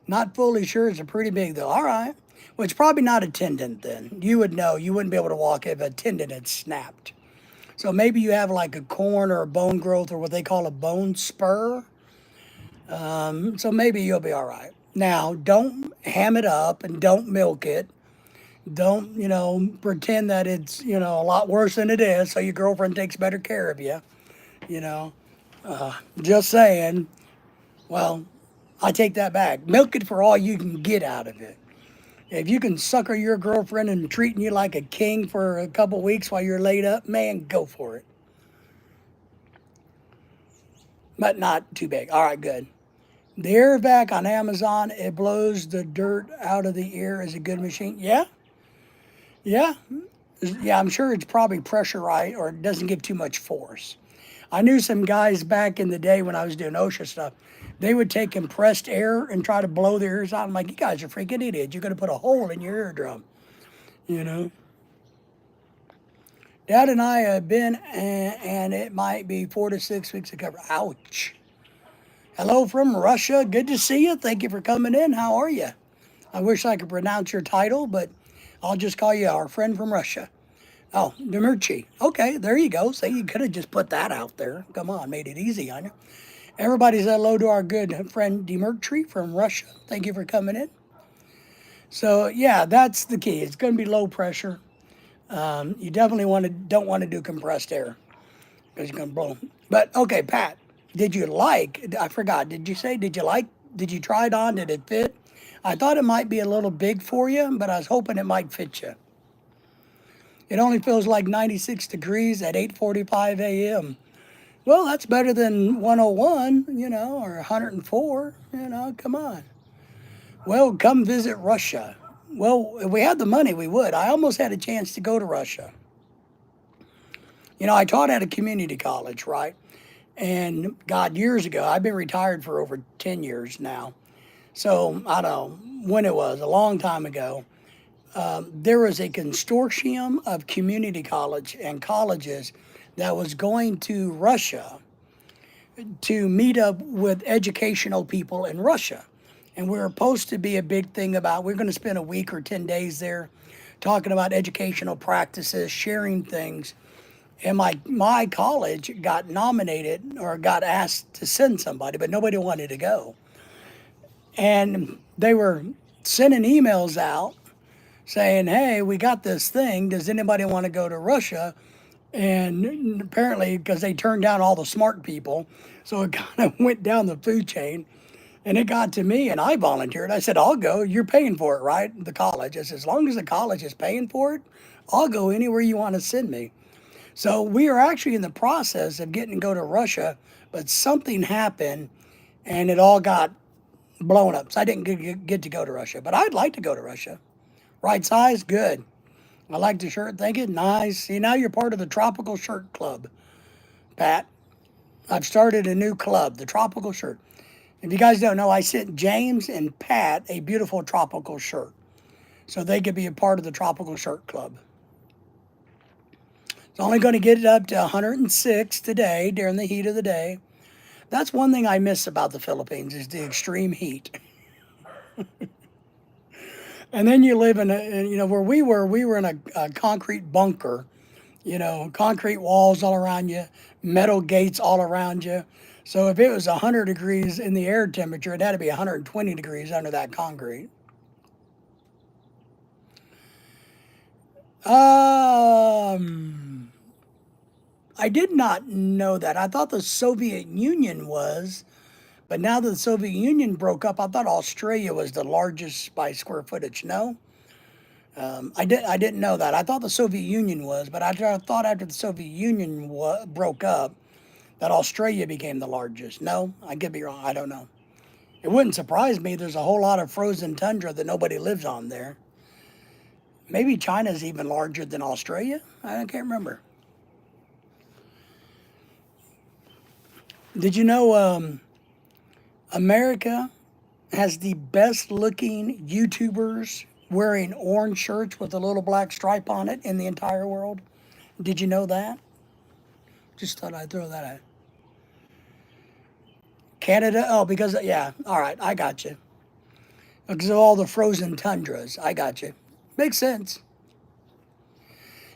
Not fully sure. It's a pretty big though. All right. Well, it's probably not a tendon then. You would know. You wouldn't be able to walk if a tendon had snapped. So maybe you have like a corn or a bone growth or what they call a bone spur. So maybe you'll be all right. Now, don't ham it up and don't milk it. Don't, pretend that it's, a lot worse than it is so your girlfriend takes better care of you. You know, just saying. Well, I take that back. Milk it for all you can get out of it. If you can sucker your girlfriend and treating you like a king for a couple weeks while you're laid up, man, go for it. But not too big. All right, good. The air vac on Amazon, it blows the dirt out of the ear. Is a good machine. Yeah. Yeah. Yeah, I'm sure it's probably pressurized or it doesn't give too much force. I knew some guys back in the day when I was doing OSHA stuff. They would take compressed air and try to blow their ears out. I'm like, you guys are freaking idiots. You're going to put a hole in your eardrum, you know. Dad and I have been, and it might be 4 to 6 weeks of cover. Ouch. Hello from Russia. Good to see you. Thank you for coming in. How are you? I wish I could pronounce your title, but I'll just call you our friend from Russia. Oh, Demirchi. Okay, there you go. See, you could have just put that out there. Come on, made it easy on you. Everybody said hello to our good friend Demirchi from Russia. Thank you for coming in. So, yeah, that's the key. It's going to be low pressure. You definitely don't want to do compressed air because you're going to blow. But, okay, Pat, I forgot, did you try it on? Did it fit? I thought it might be a little big for you, but I was hoping it might fit you. It only feels like 96 degrees at 8:45 a.m. Well, that's better than 101, or 104, come on. Well, come visit Russia. Well, if we had the money, we would. I almost had a chance to go to Russia. I taught at a community college, right? And God, years ago, I've been retired for over 10 years now. So I don't know when it was, a long time ago. There was a consortium of community college and colleges that was going to Russia to meet up with educational people in Russia. And we were supposed to be a big thing about, we're going to spend a week or 10 days there talking about educational practices, sharing things. And my college got nominated or got asked to send somebody, but nobody wanted to go. And they were sending emails out saying, hey, we got this thing. Does anybody want to go to Russia? And apparently, because they turned down all the smart people, so it kind of went down the food chain. And it got to me, and I volunteered. I said, I'll go. You're paying for it, right? The college. I said, as long as the college is paying for it, I'll go anywhere you want to send me. So we are actually in the process of getting to go to Russia, but something happened and it all got blown up. So I didn't get to go to Russia, but I'd like to go to Russia. Right size, good. I like the shirt. Thank you. Nice. See, now you're part of the Tropical Shirt Club, Pat. I've started a new club, the Tropical Shirt. If you guys don't know, I sent James and Pat a beautiful tropical shirt so they could be a part of the Tropical Shirt Club. It's only going to get it up to 106 today during the heat of the day. That's one thing I miss about the Philippines is the extreme heat. And then you live in where we were in a concrete bunker, concrete walls all around you, metal gates all around you. So if it was 100 degrees in the air temperature, it had to be 120 degrees under that concrete. I did not know that. I thought the Soviet Union was, but now that the Soviet Union broke up, I thought Australia was the largest by square footage. No, I didn't know that. I thought the Soviet Union was, but I thought after the Soviet Union broke up, that Australia became the largest. No, I could be wrong. I don't know. It wouldn't surprise me. There's a whole lot of frozen tundra that nobody lives on there. Maybe China's even larger than Australia. I can't remember. Did you know America has the best looking YouTubers wearing orange shirts with a little black stripe on it in the entire world? Did you know that? Just thought I'd throw that out. Canada? Oh, because, yeah, all right, I got you. Because of all the frozen tundras. I got you. Makes sense.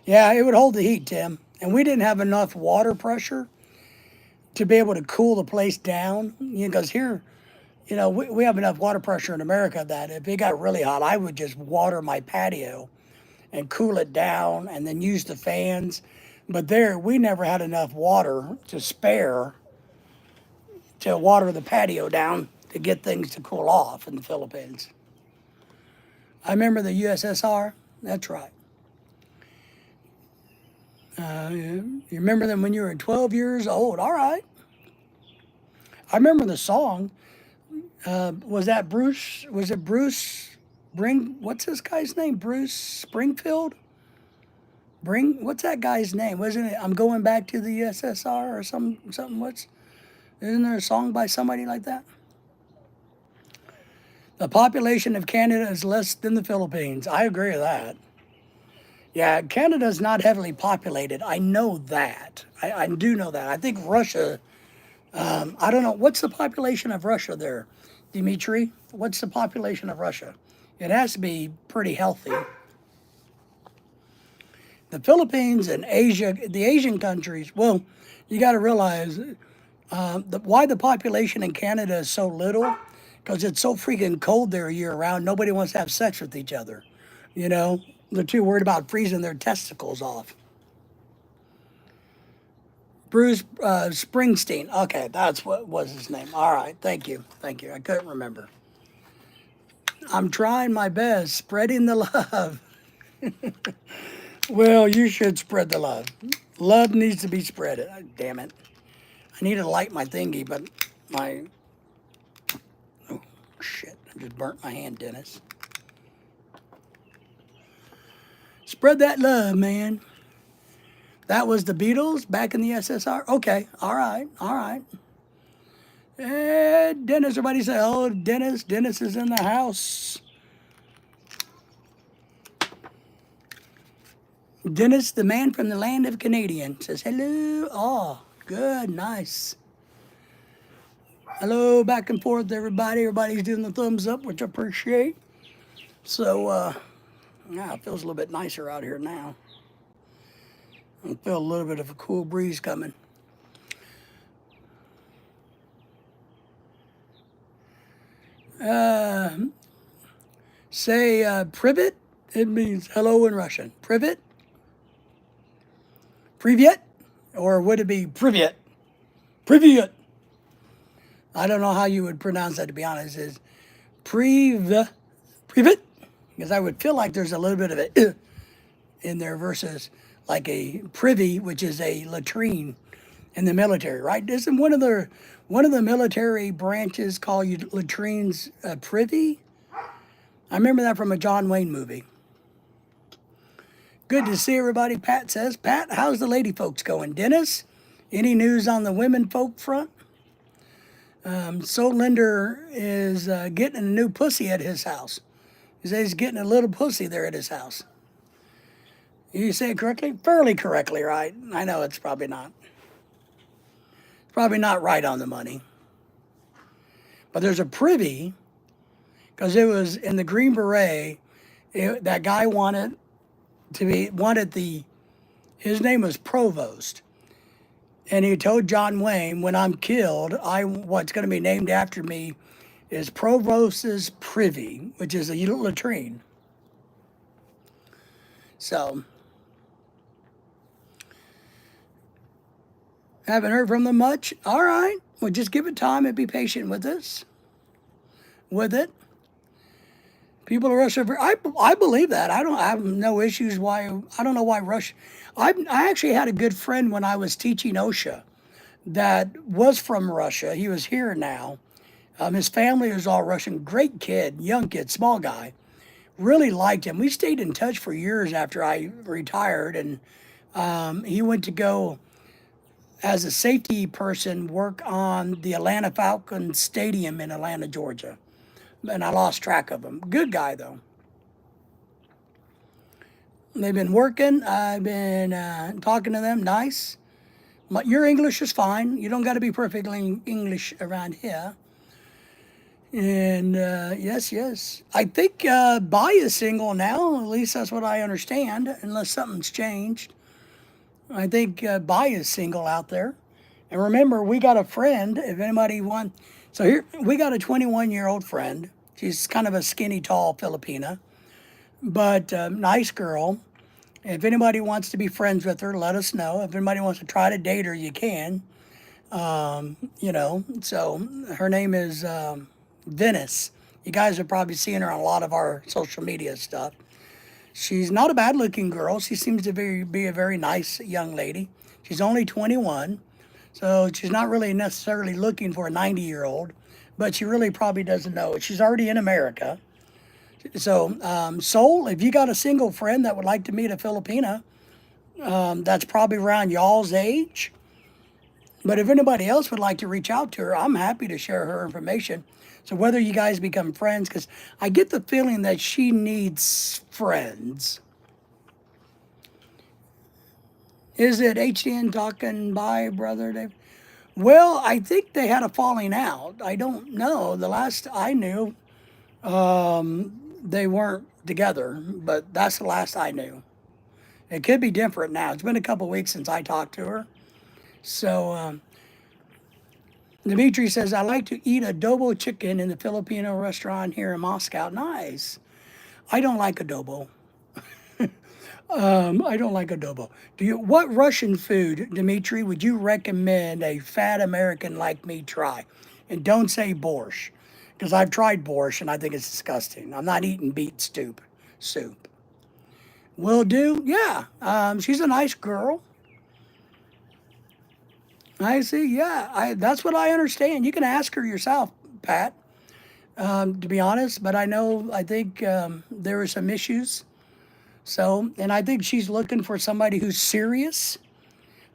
Yeah, it would hold the heat, Tim. And we didn't have enough water pressure to be able to cool the place down. Because here, we have enough water pressure in America that if it got really hot, I would just water my patio and cool it down and then use the fans. But there, we never had enough water to spare to water the patio down to get things to cool off in the Philippines. I remember the USSR. That's right. You remember them when you were 12 years old? All right. I remember the song. Was that Bruce? Was it Bruce? What's this guy's name? Bruce Springfield? What's that guy's name? Wasn't it? I'm going back to the USSR or something. Isn't there a song by somebody like that? The population of Canada is less than the Philippines. I agree with that. Yeah, Canada is not heavily populated. I know that. I do know that. I think Russia, I don't know. What's the population of Russia there, Dimitri? What's the population of Russia? It has to be pretty healthy. The Philippines and Asia, the Asian countries, well, you got to realize why the population in Canada is so little, because it's so freaking cold there year round. Nobody wants to have sex with each other. They're too worried about freezing their testicles off. Bruce Springsteen. Okay, that's what was his name. All right, thank you. I couldn't remember. I'm trying my best, spreading the love. Well, you should spread the love. Love needs to be spread. Damn it. I need to light my thingy, but oh, shit. I just burnt my hand, Dennis. Spread that love, man. That was the Beatles back in the SSR? Okay, all right. Dennis, everybody say, oh, Dennis is in the house. Dennis, the man from the land of Canadian, says hello. Oh, good, nice. Hello, back and forth, everybody. Everybody's doing the thumbs up, which I appreciate. So, yeah, it feels a little bit nicer out here now. I feel a little bit of a cool breeze coming. Say privet. It means hello in Russian. Privet? Privyet? Or would it be privyet? Privyet. I don't know how you would pronounce that, to be honest. Is privet? Because I would feel like there's a little bit of a in there versus like a privy, which is a latrine in the military, right? Isn't one of the military branches called latrines privy? I remember that from a John Wayne movie. Good to see everybody, Pat says. Pat, how's the lady folks going? Dennis, any news on the women folk front? Soul Linder is getting a new pussy at his house. He says he's getting a little pussy there at his house. You say it correctly? Fairly correctly, right? I know it's probably not. It's probably not right on the money. But there's a privy, because it was in the Green Beret, that guy his name was Provost. And he told John Wayne, when I'm killed, what's going to be named after me is Provost's Privy, which is a latrine. So, haven't heard from them much. All right, well, just give it time and be patient with us. With it. People in Russia, I believe that. I have no issues I don't know why Russia. I actually had a good friend when I was teaching OSHA that was from Russia. He was here now. His family was all Russian. Great kid, young kid, small guy. Really liked him. We stayed in touch for years after I retired, and he went to go as a safety person work on the Atlanta Falcons Stadium in Atlanta, Georgia. And I lost track of him. Good guy, though. They've been working. I've been talking to them. Nice. Your English is fine. You don't got to be perfectly English around here. And yes. I think Bai is single now. At least that's what I understand, unless something's changed. I think Bai is single out there. And remember, we got a friend, if anybody wants. So here, we got a 21-year-old friend. She's kind of a skinny, tall Filipina, but nice girl. If anybody wants to be friends with her, let us know. If anybody wants to try to date her, you can. So her name is Venice. You guys are probably seeing her on a lot of our social media stuff. She's not a bad-looking girl. She seems to be a very nice young lady. She's only 21, so she's not really necessarily looking for a 90-year-old, but she really probably doesn't know. She's already in America. So, Soul, if you got a single friend that would like to meet a Filipina, that's probably around y'all's age. But if anybody else would like to reach out to her, I'm happy to share her information. So whether you guys become friends, because I get the feeling that she needs friends. Is it HDN talking by Brother Dave? Well, I think they had a falling out. I don't know. The last I knew, they weren't together, but that's the last I knew. It could be different now. It's been a couple weeks since I talked to her. So, Dimitri says, I like to eat adobo chicken in the Filipino restaurant here in Moscow. Nice. I don't like adobo. I don't like adobo. What Russian food, Dimitri, would you recommend a fat American like me try? And don't say borscht, because I've tried borscht and I think it's disgusting. I'm not eating beet soup. Will do? Yeah. She's a nice girl. I see. Yeah. That's what I understand. You can ask her yourself, Pat, to be honest. But I think there were some issues. So, and I think she's looking for somebody who's serious,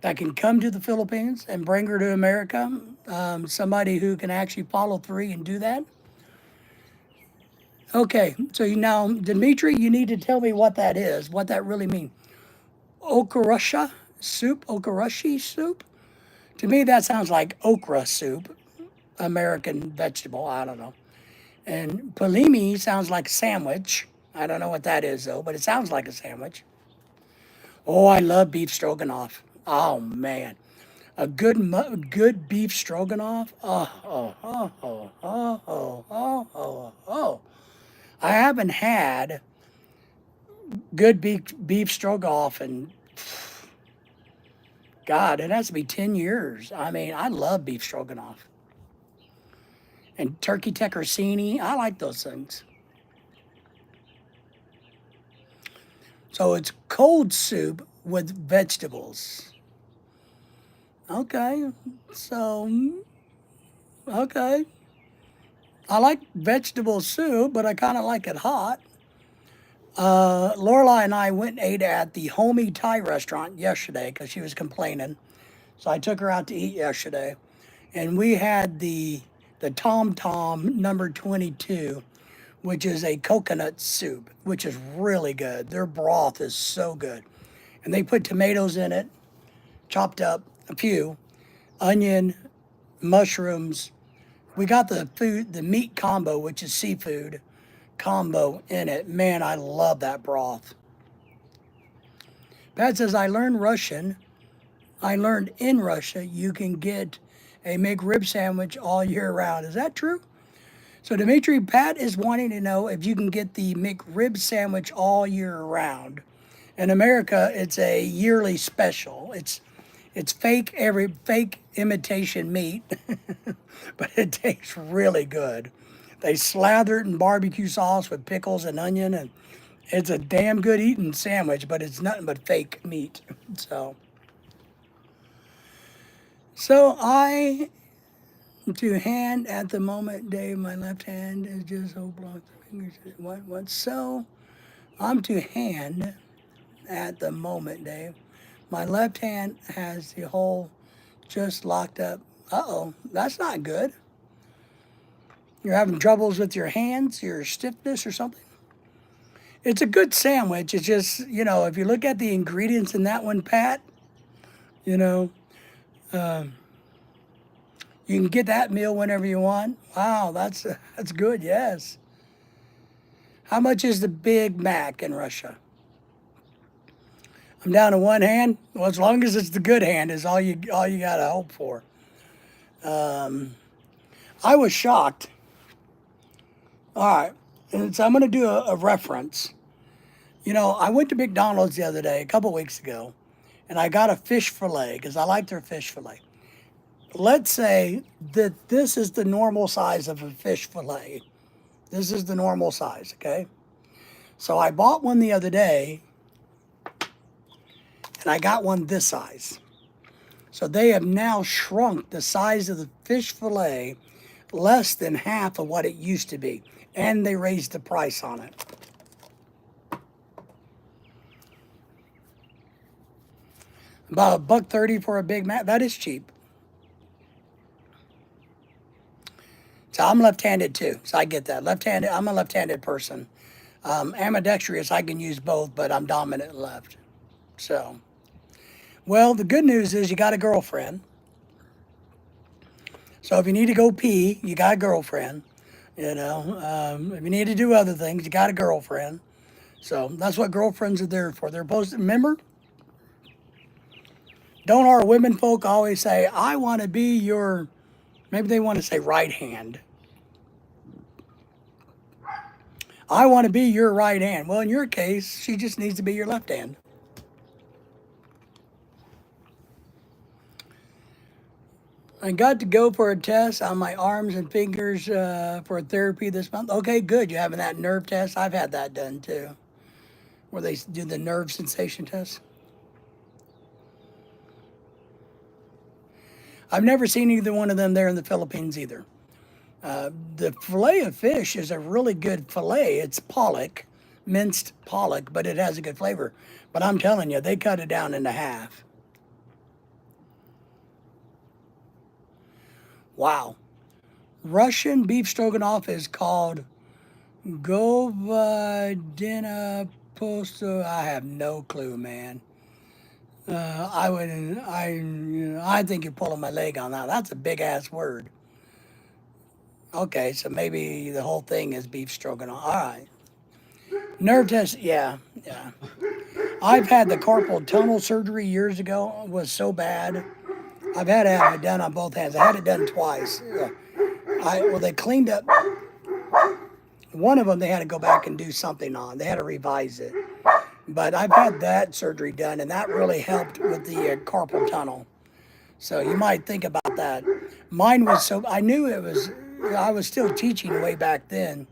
that can come to the Philippines and bring her to America. Somebody who can actually follow through and do that. Okay, so now, Dimitri, you need to tell me what that is, what that really means. Okarashi soup? To me, that sounds like okra soup, American vegetable, I don't know. And palimi sounds like sandwich. I don't know what that is, though, but it sounds like a sandwich. Oh, I love beef stroganoff. Oh, man. A good beef stroganoff. Oh. I haven't had good beef stroganoff in, God, it has to be 10 years. I mean, I love beef stroganoff. And turkey teccasini, I like those things. So it's cold soup with vegetables. Okay, so, okay. I like vegetable soup, but I kind of like it hot. Lorelai and I went and ate at the Homey Thai restaurant yesterday because she was complaining. So I took her out to eat yesterday, and we had the Tom Tom number 22, which is a coconut soup, which is really good. Their broth is so good, and they put tomatoes in it, chopped up a few, onion, mushrooms. We got the meat combo, which is seafood combo in it. Man, I love that broth. Pat says, I learned Russian. I learned in Russia you can get a McRib sandwich all year round. Is that true? So Dimitri, Pat is wanting to know if you can get the McRib sandwich all year round. In America, it's a yearly special. It's fake imitation meat, but it tastes really good. They slather it in barbecue sauce with pickles and onion, and it's a damn good eating sandwich, but it's nothing but fake meat. So, so I to hand at the moment, Dave. My left hand is just so blocked. The fingers. What? So I'm to hand at the moment, Dave. My left hand has the hole just locked up. Uh-oh, that's not good. You're having troubles with your hands, your stiffness or something? It's a good sandwich. It's just, if you look at the ingredients in that one, Pat, you know, you can get that meal whenever you want. Wow, that's good, yes. How much is the Big Mac in Russia? I'm down to one hand. Well, as long as it's the good hand is all you got to hope for. I was shocked. All right, and so I'm going to do a reference. I went to McDonald's the other day, a couple weeks ago, and I got a fish fillet because I like their fish fillet. Let's say that this is the normal size of a fish fillet. This is the normal size, okay? So I bought one the other day, and I got one this size. So they have now shrunk the size of the fish fillet less than half of what it used to be, and they raised the price on it. About $1.30 for a Big Mac. That is cheap. So I'm left-handed too, so I get that. Left-handed. I'm a left-handed person. Ambidextrous. I can use both, but I'm dominant left. So, well, the good news is you got a girlfriend. So if you need to go pee, you got a girlfriend. If you need to do other things, you got a girlfriend. So that's what girlfriends are there for. They're supposed to remember. Don't our women folk always say, I want to be your, maybe they want to say right hand. I want to be your right hand. Well, in your case, she just needs to be your left hand. I got to go for a test on my arms and fingers for therapy this month. Okay, good. You're having that nerve test. I've had that done too, where they do the nerve sensation test. I've never seen either one of them there in the Philippines either. The fillet of fish is a really good fillet. It's pollock, minced pollock, but it has a good flavor. But I'm telling you, they cut it down into half. Wow. Russian beef stroganoff is called Govadina Posto. I have no clue, man. I think you're pulling my leg on that. That's a big ass word. Okay, so maybe the whole thing is beef stroganoff. All right. Nerve test, yeah. I've had the carpal tunnel surgery years ago. It was so bad. I've had to have it done on both hands. I had it done twice. They cleaned up. One of them they had to go back and do something on. They had to revise it. But I've had that surgery done, and that really helped with the carpal tunnel. So you might think about that. Mine was so, I knew it was, I was still teaching way back then.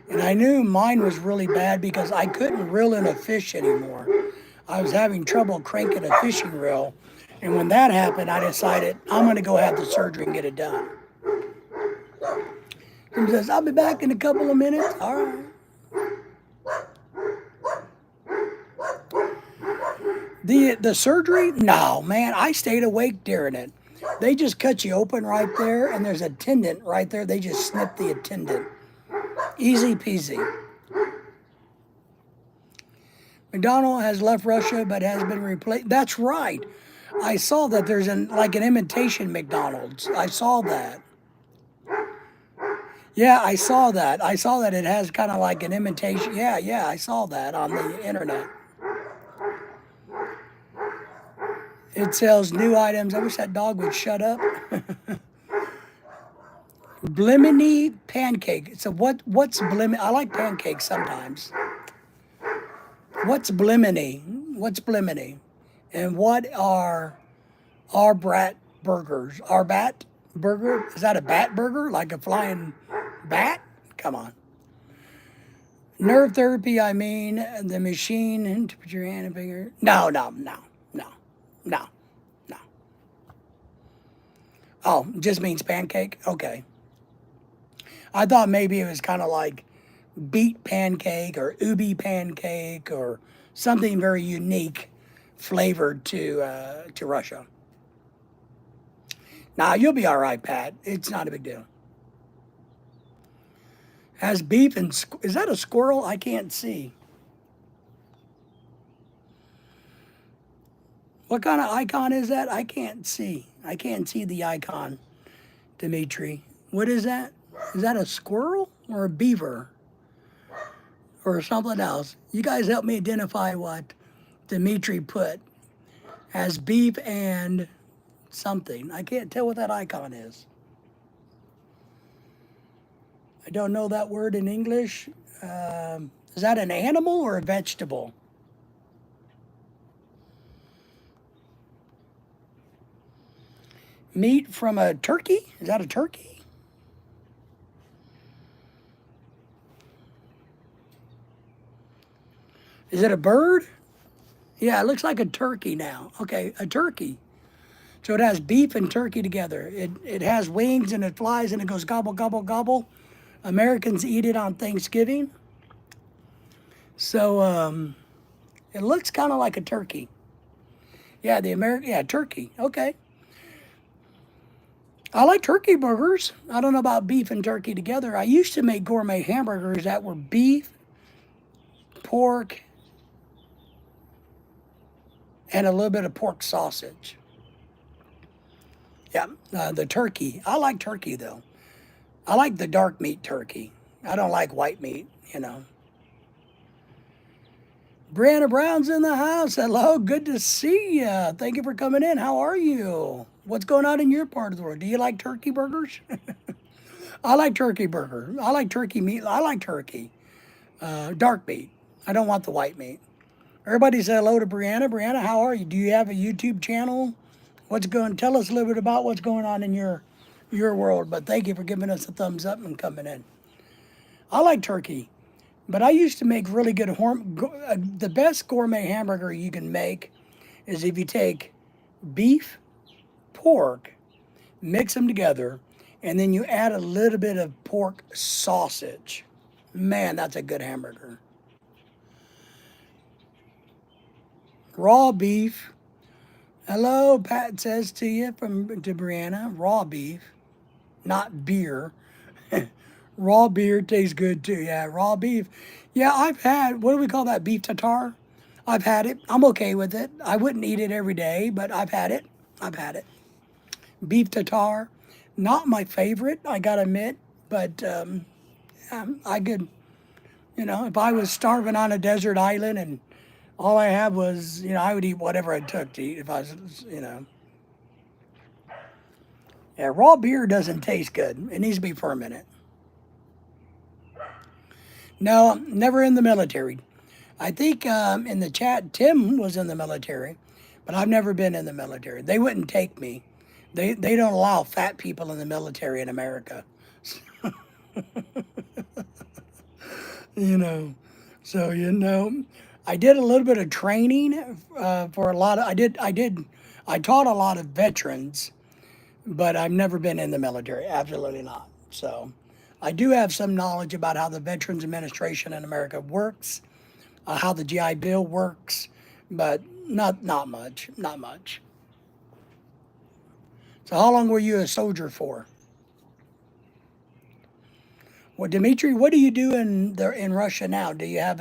And I knew mine was really bad because I couldn't reel in a fish anymore. I was having trouble cranking a fishing reel. And when that happened, I decided I'm going to go have the surgery and get it done. He says, I'll be back in a couple of minutes. All right. The surgery? No, man, I stayed awake during it. They just cut you open right there, and there's a tendon right there. They just snip the tendon. Easy peasy. McDonald has left Russia but has been replaced. That's right. I saw that there's like an imitation McDonald's. I saw that. Yeah, I saw that. I saw that it has kind of like an imitation. Yeah, I saw that on the internet. It sells new items. I wish that dog would shut up. Blimini pancake. So what's blimini? I like pancakes sometimes. What's blimini? What's blimini? And what are our brat burgers? Our bat burger? Is that a bat burger? Like a flying bat? Come on. Nerve therapy, I mean, the machine to put your hand and finger. No. Oh, just means pancake? Okay. I thought maybe it was kind of like beet pancake or ubi pancake or something very unique flavored to Russia. Nah, you'll be all right, Pat. It's not a big deal. Has beef and is that a squirrel? I can't see. What kind of icon is that? I can't see. I can't see the icon, Dimitri. What is that? Is that a squirrel or a beaver or something else? You guys help me identify what Dimitri put as beef and something. I can't tell what that icon is. I don't know that word in English. Is that an animal or a vegetable? Meat from a turkey? Is that a turkey? Is it a bird? Yeah, it looks like a turkey now. Okay, a turkey. So it has beef and turkey together. It has wings and it flies and it goes gobble, gobble, gobble. Americans eat it on Thanksgiving. So it looks kind of like a turkey. Yeah, turkey. Okay. I like turkey burgers. I don't know about beef and turkey together. I used to make gourmet hamburgers that were beef, pork, and a little bit of pork sausage. Yeah, the turkey. I like turkey though. I like the dark meat turkey. I don't like white meat. Brianna Brown's in the house. Hello, good to see you. Thank you for coming in. How are you? What's going on in your part of the world? Do you like turkey burgers? I like turkey burger. I like turkey meat. I like turkey. Dark meat. I don't want the white meat. Everybody say hello to Brianna. Brianna, how are you? Do you have a YouTube channel? Tell us a little bit about what's going on in your world. But thank you for giving us a thumbs up and coming in. I like turkey, but I used to make really good the best gourmet hamburger you can make is if you take beef, pork, mix them together, and then you add a little bit of pork sausage. Man, that's a good hamburger. Raw beef. Hello, Pat says to you to Brianna. Raw beef, not beer. Raw beer tastes good too. Yeah, raw beef. Yeah, I've had, what do we call that? Beef tartare? I've had it. I'm okay with it. I wouldn't eat it every day, but I've had it. Beef tartare. Not my favorite, I gotta admit, but I could, if I was starving on a desert island and all I had was, I would eat whatever it took to eat if I was. Yeah, raw beer doesn't taste good. It needs to be fermented. No, never in the military. I think in the chat, Tim was in the military, but I've never been in the military. They wouldn't take me. They don't allow fat people in the military in America. you know. So, I did a little bit of training for a lot of. I taught a lot of veterans, but I've never been in the military. Absolutely not. So, I do have some knowledge about how the Veterans Administration in America works, how the GI Bill works, but not much. Not much. So, how long were you a soldier for? Well, Dimitri, what do you do in Russia now? Do you have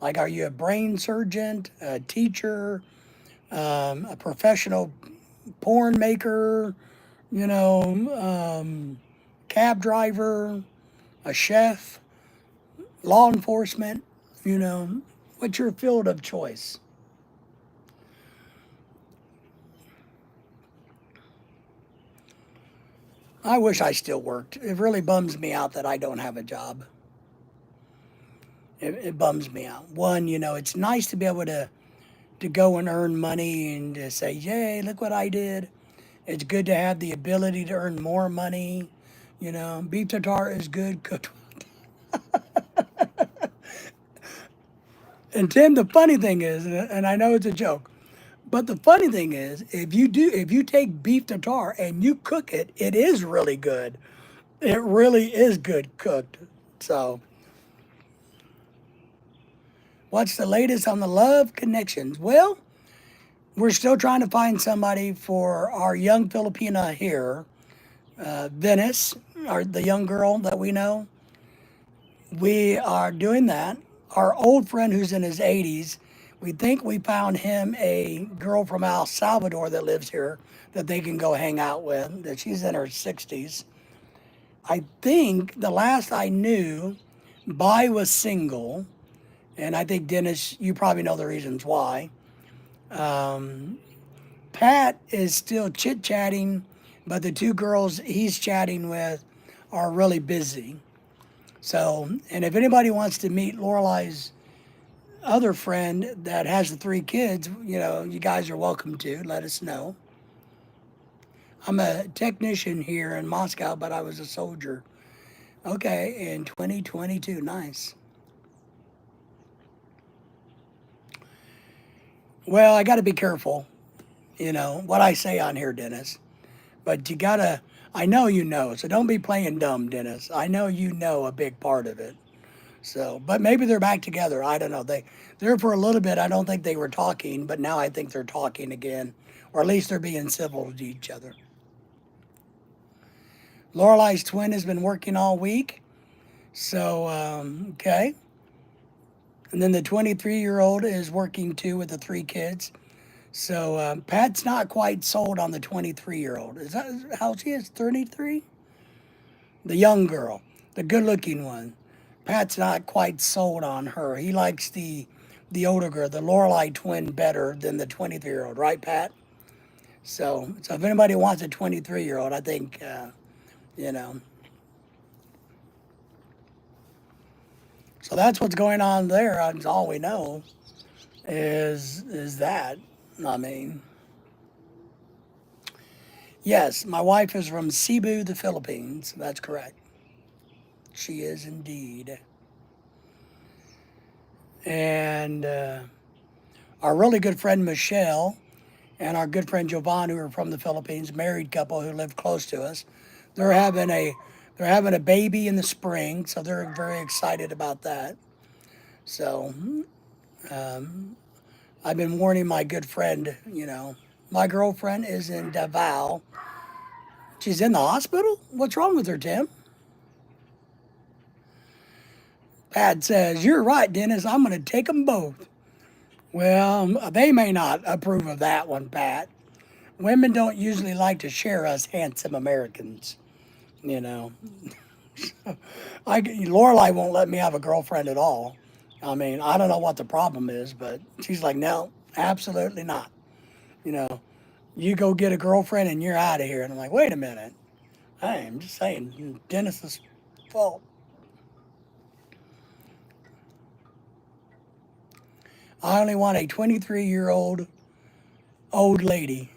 like, are you a brain surgeon, a teacher, a professional porn maker, you know, cab driver, a chef, law enforcement? You know, what's your field of choice? I wish I still worked. It really bums me out that I don't have a job. It bums me out. One, it's nice to be able to go and earn money and to say, yay, look what I did. It's good to have the ability to earn more money. Beef tartare is good cooked. And Tim, the funny thing is, and I know it's a joke, but the funny thing is, if you take beef tartare and you cook it, it is really good. It really is good cooked. So, what's the latest on the love connections? Well, we're still trying to find somebody for our young Filipina here, Venice, or the young girl that we know. We are doing that. Our old friend who's in his 80s, we think we found him a girl from El Salvador that lives here that they can go hang out with, that she's in her 60s. I think the last I knew, Bai was single, and I think Dennis, you probably know the reasons why. Um, Pat is still chit chatting, but the two girls he's chatting with are really busy. So, and if anybody wants to meet Lorelai's other friend that has the three kids, you guys are welcome to. Let us know. I'm a technician here in Moscow, but I was a soldier. Okay, in 2022. Nice. Well, I got to be careful, what I say on here, Dennis. But you gotta, I know you know, so don't be playing dumb, Dennis. I know you know a big part of it. So, but maybe they're back together. I don't know. There for a little bit. I don't think they were talking, but now I think they're talking again, or at least they're being civil to each other. Lorelai's twin has been working all week, so okay. And then the 23-year-old is working too with the three kids. So Pat's not quite sold on the 23-year-old. Is that how she is? 33? The young girl, the good-looking one. Pat's not quite sold on her. He likes the older girl, the Lorelai twin, better than the 23-year-old, right, Pat? So if anybody wants a 23-year-old, I think you know. So that's what's going on there. That's all we know is that. I mean, yes, my wife is from Cebu, the Philippines. That's correct. She is indeed. And our really good friend Michelle and our good friend Jovan, who are from the Philippines, married couple who live close to us, they're having a they're having a baby in the spring, so they're very excited about that. So um, I've been warning my good friend, my girlfriend is in Davao. She's in the hospital? What's wrong with her, Tim? Pat says, you're right, Dennis. I'm going to take them both. Well, they may not approve of that one, Pat. Women don't usually like to share us handsome Americans, you know. Lorelai won't let me have a girlfriend at all. I mean, I don't know what the problem is, but she's like, no, absolutely not. You know, you go get a girlfriend and you're out of here. And I'm like, wait a minute. I'm just saying, Dennis's fault. I only want a 23-year-old old lady.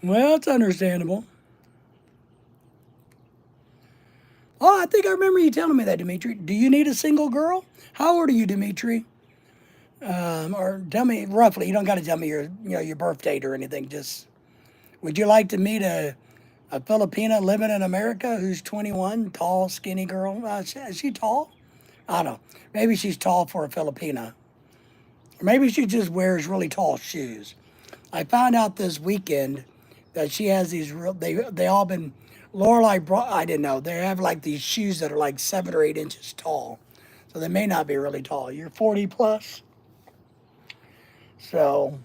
Well, it's understandable. Oh, I think I remember you telling me that, Dimitri. Do you need a single girl? How old are you, Dimitri? Or tell me roughly. You don't got to tell me your birth date or anything. Just would you like to meet a Filipina living in America who's 21, tall, skinny girl? Is she tall? I don't know. Maybe she's tall for a Filipina. Or maybe she just wears really tall shoes. I found out this weekend that she has these real. They all been. Lorelai brought. I didn't know they have like these shoes that are like 7 or 8 inches tall, so they may not be really tall. You're 40 plus, so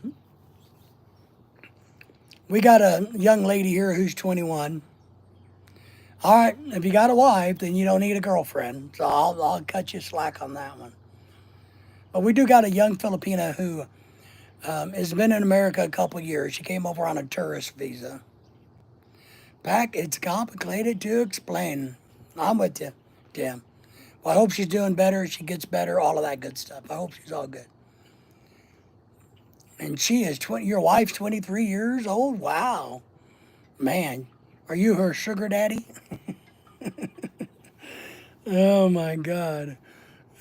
we got a young lady here who's 21. All right, if you got a wife, then you don't need a girlfriend. So I'll cut you slack on that one. But we do got a young Filipina who has been in America a couple years. She came over on a tourist visa. Back, it's complicated to explain. I'm with you, Tim. Well, I hope she's doing better. She gets better. All of that good stuff. I hope she's all good. And she is 20. Your wife's 23 years old. Wow, man, are you her sugar daddy? Oh my God.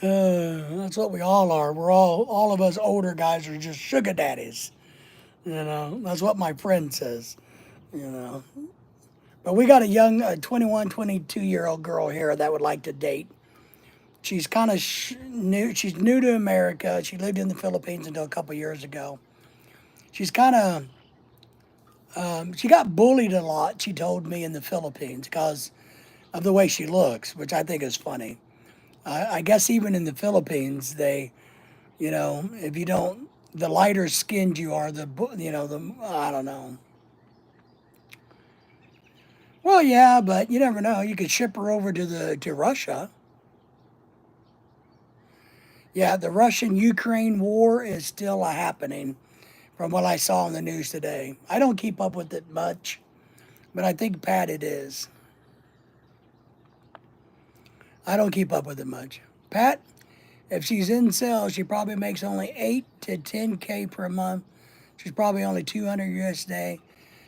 That's what we all are. We're all of us older guys are just sugar daddies. That's what my friend says. You know, but we got a young 21, 22-year-old girl here that would like to date. She's kind of new. She's new to America. She lived in the Philippines until a couple years ago. She's kind of, she got bullied a lot, she told me, in the Philippines because of the way she looks, which I think is funny. I guess even in the Philippines, if you don't, the lighter skinned you are, I don't know. Well, yeah, but you never know. You could ship her over to Russia. Yeah, the Russian-Ukraine war is still happening from what I saw on the news today. I don't keep up with it much, but I think, Pat, it is. I don't keep up with it much. Pat, if she's in sales, she probably makes only 8 to 10K per month. She's probably only 200 USD.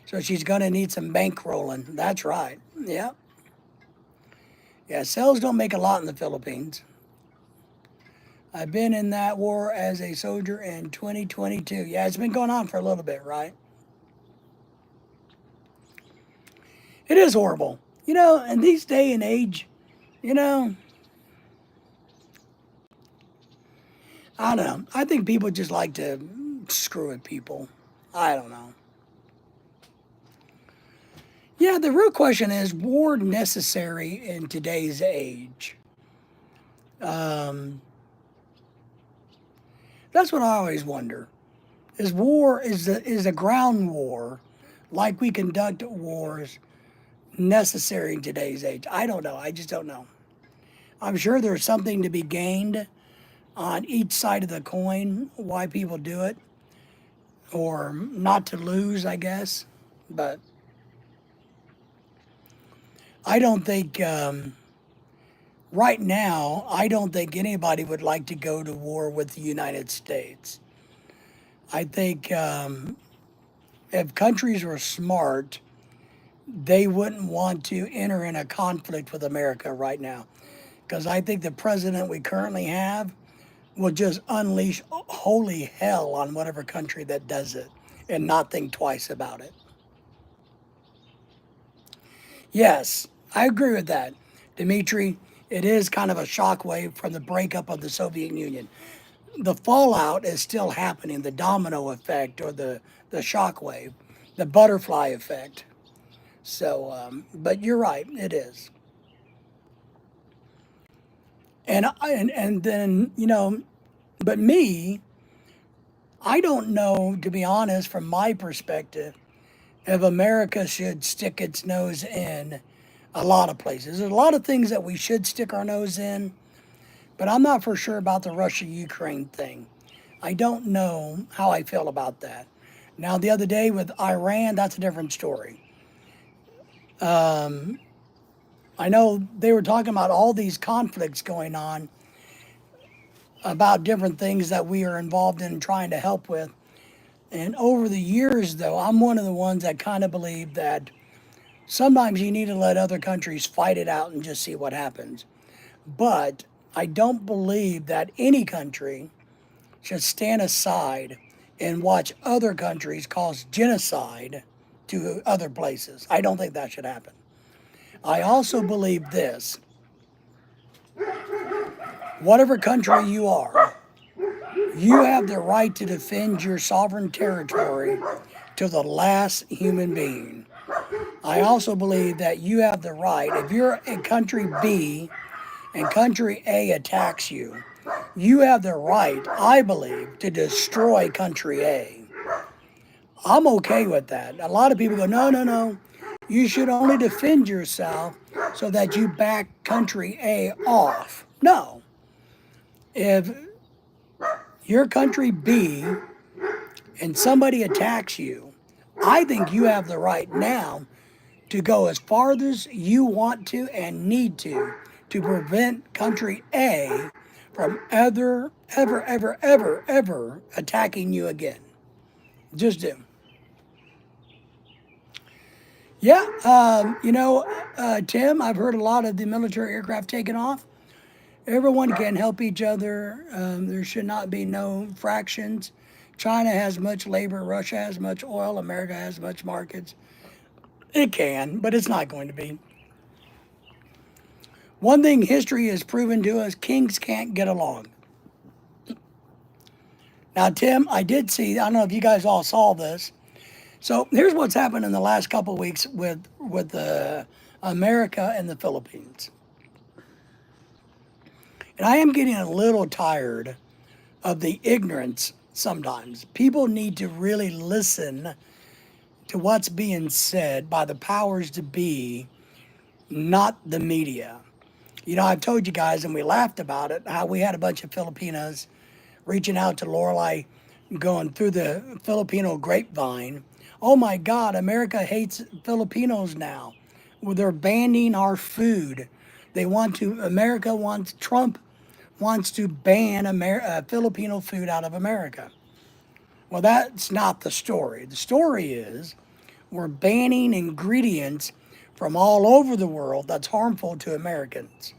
So she's going to need some bankrolling. That's right. Yeah. Yeah, sales don't make a lot in the Philippines. I've been in that war as a soldier in 2022. Yeah, it's been going on for a little bit, right? It is horrible. In these day and age, you know, I don't know. I think people just like to screw with people. I don't know. Yeah, the real question is war necessary in today's age? Um, that's what I always wonder. Is a ground war, like we conduct wars, necessary in today's age? I don't know. I just don't know. I'm sure there's something to be gained on each side of the coin why people do it, or not to lose, I guess. But I don't think, right now, I don't think anybody would like to go to war with the United States. I think if countries were smart, they wouldn't want to enter in a conflict with America right now. Because I think the president we currently have will just unleash holy hell on whatever country that does it and not think twice about it. Yes, I agree with that. Dimitri, it is kind of a shockwave from the breakup of the Soviet Union. The fallout is still happening, the domino effect or the shockwave, the butterfly effect. So, but you're right, it is. And then, but me, I don't know, to be honest, from my perspective, if America should stick its nose in a lot of places. There's a lot of things that we should stick our nose in, but I'm not for sure about the Russia Ukraine thing. I don't know how I feel about that. Now, the other day with Iran, that's a different story. Um, I know they were talking about all these conflicts going on about different things that we are involved in trying to help with. And over the years, though, I'm one of the ones that kind of believe that Sometimes you need to let other countries fight it out and just see what happens. But I don't believe that any country should stand aside and watch other countries cause genocide to other places. I don't think that should happen. I also believe this: whatever country you are, you have the right to defend your sovereign territory to the last human being. I also believe that you have the right, if you're a country B and country A attacks you, you have the right, I believe, to destroy country A. I'm okay with that. A lot of people go, no, no, no. You should only defend yourself so that you back country A off. No. If you're country B and somebody attacks you, I think you have the right now to go as far as you want to and need to prevent country A from ever attacking you again. Just do. Yeah, Tim, I've heard a lot of the military aircraft taking off. Everyone can help each other. There should not be no fractions. China has much labor, Russia has much oil, America has much markets. It can, but it's not going to be. One thing history has proven to us: kings can't get along. Now, Tim, I did see, I don't know if you guys all saw this. So here's what's happened in the last couple of weeks with America and the Philippines. And I am getting a little tired of the ignorance sometimes. People need to really listen to what's being said by the powers to be, not the media. You know, I've told you guys, and we laughed about it, how we had a bunch of Filipinas reaching out to Lorelei, going through the Filipino grapevine. Oh my God, America hates Filipinos now. Well, they're banning our food. Trump wants to ban Filipino food out of America. Well, that's not the story. The story is we're banning ingredients from all over the world that's harmful to Americans.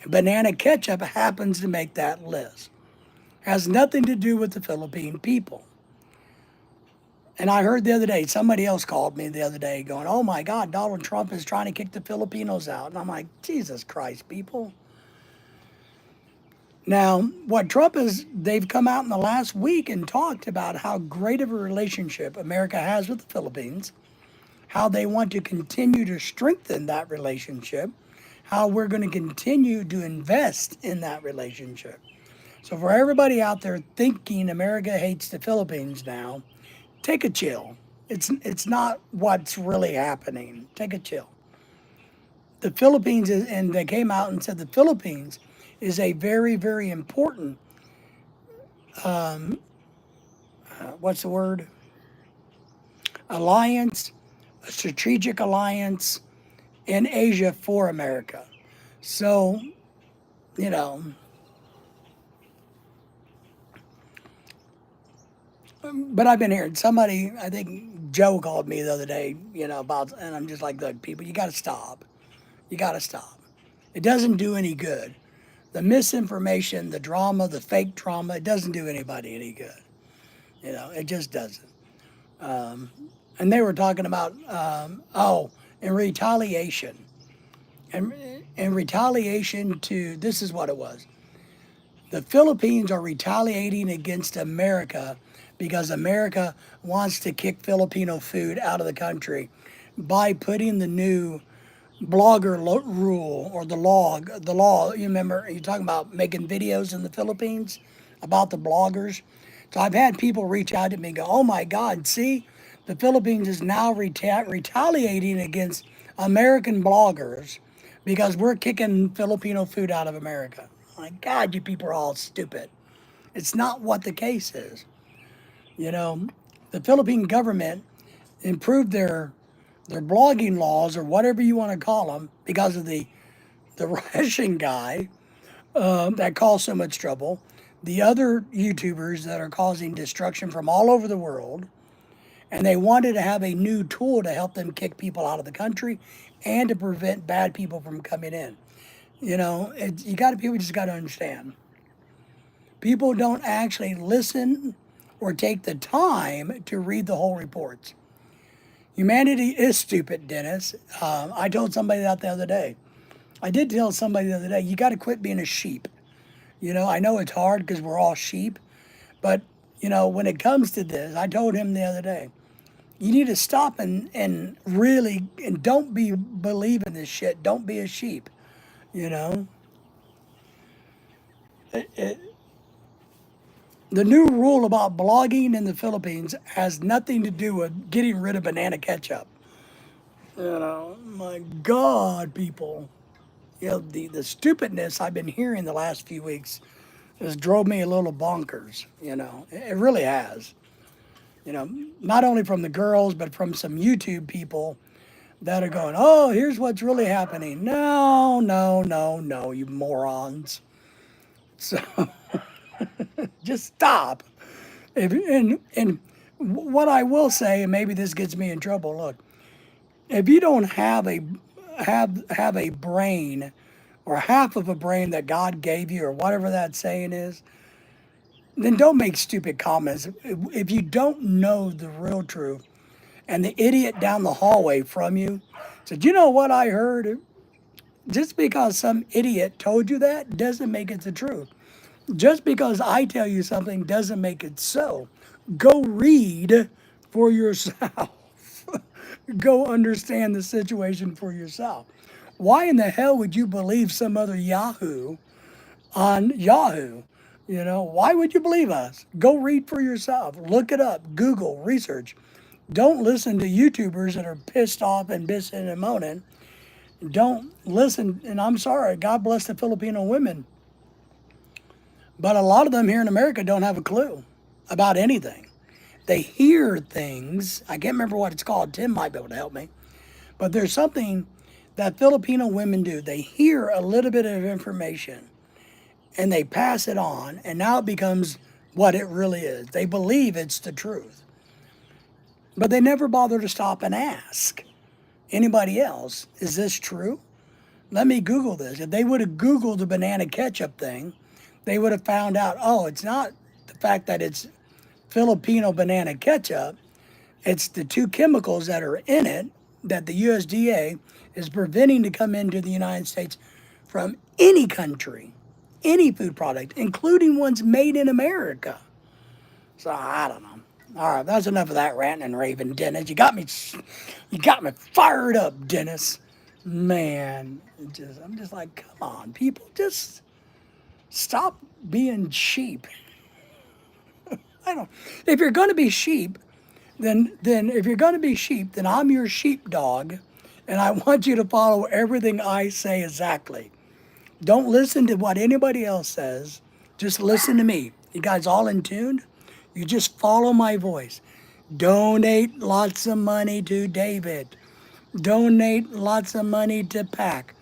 Banana ketchup happens to make that list. Has nothing to do with the Philippine people. And I heard the other day, somebody else called me the other day going, oh my God, Donald Trump is trying to kick the Filipinos out. And I'm like, Jesus Christ, people. Now, what Trump is, they've come out in the last week and talked about how great of a relationship America has with the Philippines, how they want to continue to strengthen that relationship, how we're going to continue to invest in that relationship. So for everybody out there thinking America hates the Philippines now, take a chill. It's not what's really happening. Take a chill. The Philippines is, and they came out and said the Philippines is a very, very important, what's the word? Alliance, a strategic alliance in Asia for America. So, you know, but I've been hearing somebody, I think Joe called me the other day, about, and I'm just like, look, people, you got to stop. You got to stop. It doesn't do any good. The misinformation, the drama, the fake drama, it doesn't do anybody any good. It just doesn't. And they were talking about, in retaliation. And in retaliation to, this is what it was. The Philippines are retaliating against America because America wants to kick Filipino food out of the country by putting the new blogger rule or the law. You remember, you're talking about making videos in the Philippines about the bloggers. So I've had people reach out to me and go, oh my God, see, the Philippines is now retaliating against American bloggers because we're kicking Filipino food out of America. My God, you people are all stupid. It's not what the case is. The Philippine government improved their blogging laws or whatever you want to call them because of the Russian guy that caused so much trouble, the other YouTubers that are causing destruction from all over the world, And they wanted to have a new tool to help them kick people out of the country and to prevent bad people from coming in. You got to, people just got to understand. People don't actually listen or take the time to read the whole reports. Humanity is stupid, Dennis. I told somebody that the other day. I did tell somebody the other day, you got to quit being a sheep. I know it's hard because we're all sheep, but, when it comes to this, I told him the other day, you need to stop and really, and don't be believing this shit. Don't be a sheep, you know. The new rule about blogging in the Philippines has nothing to do with getting rid of banana ketchup. My God, people. The stupidness I've been hearing the last few weeks has drove me a little bonkers. It really has. Not only from the girls, but from some YouTube people that are going, oh, here's what's really happening. No, no, no, no, you morons. So just stop. And what I will say, and maybe this gets me in trouble. Look, if you don't have a brain, or half of a brain that God gave you, or whatever that saying is, then don't make stupid comments. If you don't know the real truth, and the idiot down the hallway from you said, you know what I heard? Just because some idiot told you that doesn't make it the truth. Just because I tell you something doesn't make it so. Go read for yourself. Go understand the situation for yourself. Why in the hell would you believe some other Yahoo on Yahoo? Why would you believe us? Go read for yourself. Look it up. Google, research. Don't listen to YouTubers that are pissed off and bitching and moaning. Don't listen, and I'm sorry, God bless the Filipino women, but a lot of them here in America don't have a clue about anything. They hear things. I can't remember what it's called. Tim might be able to help me. But there's something that Filipino women do. They hear a little bit of information and they pass it on, and now it becomes what it really is. They believe it's the truth. But they never bother to stop and ask anybody else, is this true? Let me Google this. If they would have Googled the banana ketchup thing, they would have found out, oh, it's not the fact that it's Filipino banana ketchup, it's the two chemicals that are in it that the USDA is preventing to come into the United States from any country, any food product, including ones made in America. So I don't know. All right, that's enough of that ranting and raving, Dennis. You got me fired up, Dennis. Man, I'm just like, come on, people, just stop being sheep. I don't. If you're going to be sheep, then if you're going to be sheep, then I'm your sheepdog, and I want you to follow everything I say exactly. Don't listen to what anybody else says. Just listen to me. You guys all in tune? You just follow my voice. Donate lots of money to David. Donate lots of money to Pack.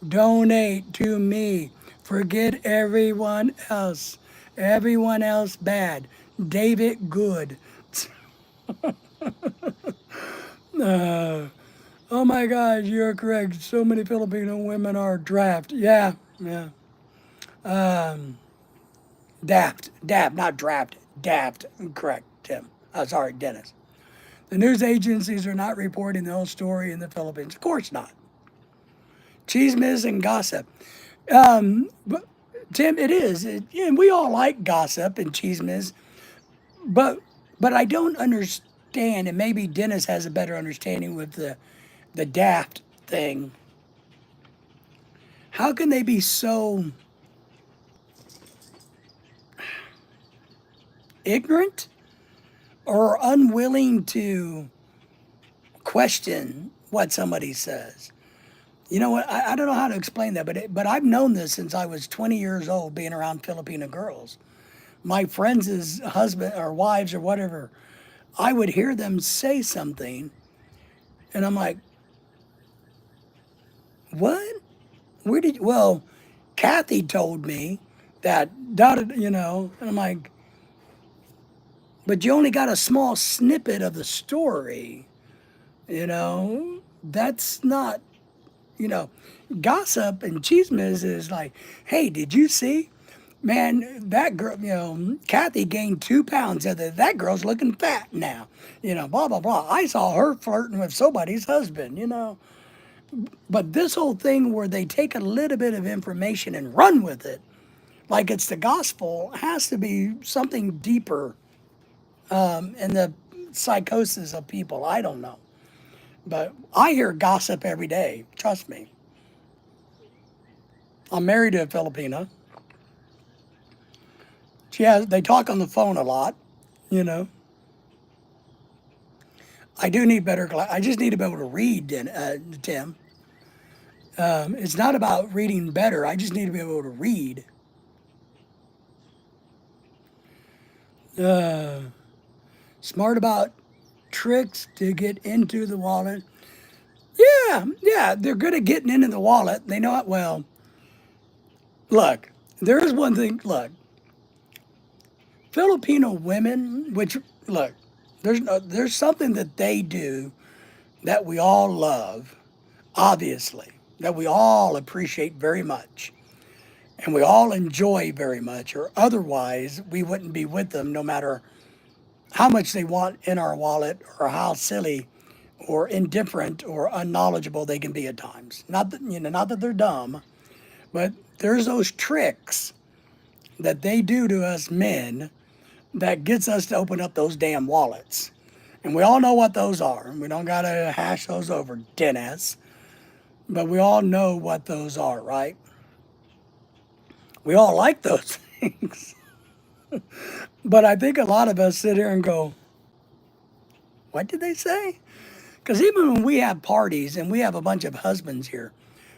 Donate to me. Forget everyone else. Everyone else bad. David good. Oh my God, you're correct. So many Filipino women are draft. Yeah, yeah. Daft, not draft. Daft. Correct, Tim. Sorry, Dennis. The news agencies are not reporting the whole story in the Philippines. Of course not. Chismes and gossip. But Tim, it is. And we all like gossip and chismes, but I don't understand, and maybe Dennis has a better understanding with the daft thing. How can they be so ignorant or unwilling to question what somebody says? You know what? I don't know how to explain that, but I've known this since I was 20 years old, being around Filipino girls. My friends' husband or wives or whatever, I would hear them say something, and I'm like, what? Where did you? Well, Kathy told me that, and I'm like, but you only got a small snippet of the story. You know, that's not, you know, gossip and chismes is like, hey, did you see? Man, that girl, Kathy gained 2 pounds. That girl's looking fat now. Blah, blah, blah. I saw her flirting with somebody's husband. But this whole thing where they take a little bit of information and run with it, like it's the gospel, has to be something deeper in the psychosis of people. I don't know. But I hear gossip every day. Trust me. I'm married to a Filipina. They talk on the phone a lot, you know. I do need better I just need to be able to read, Tim. It's not about reading better. I just need to be able to read. Uh, Smart about tricks to get into the wallet. Yeah, yeah, they're good at getting into the wallet. They know it well. Look, there is one thing. Look, Filipino women, which look, there's something that they do that we all love, obviously, that we all appreciate very much, and we all enjoy very much, or otherwise we wouldn't be with them no matter how much they want in our wallet or how silly or indifferent or unknowledgeable they can be at times. Not that they're dumb, but there's those tricks that they do to us men that gets us to open up those damn wallets. And we all know what those are. We don't got to hash those over, Dennis. But we all know what those are, right? We all like those things. But I think a lot of us sit here and go, what did they say? Because even when we have parties and we have a bunch of husbands here,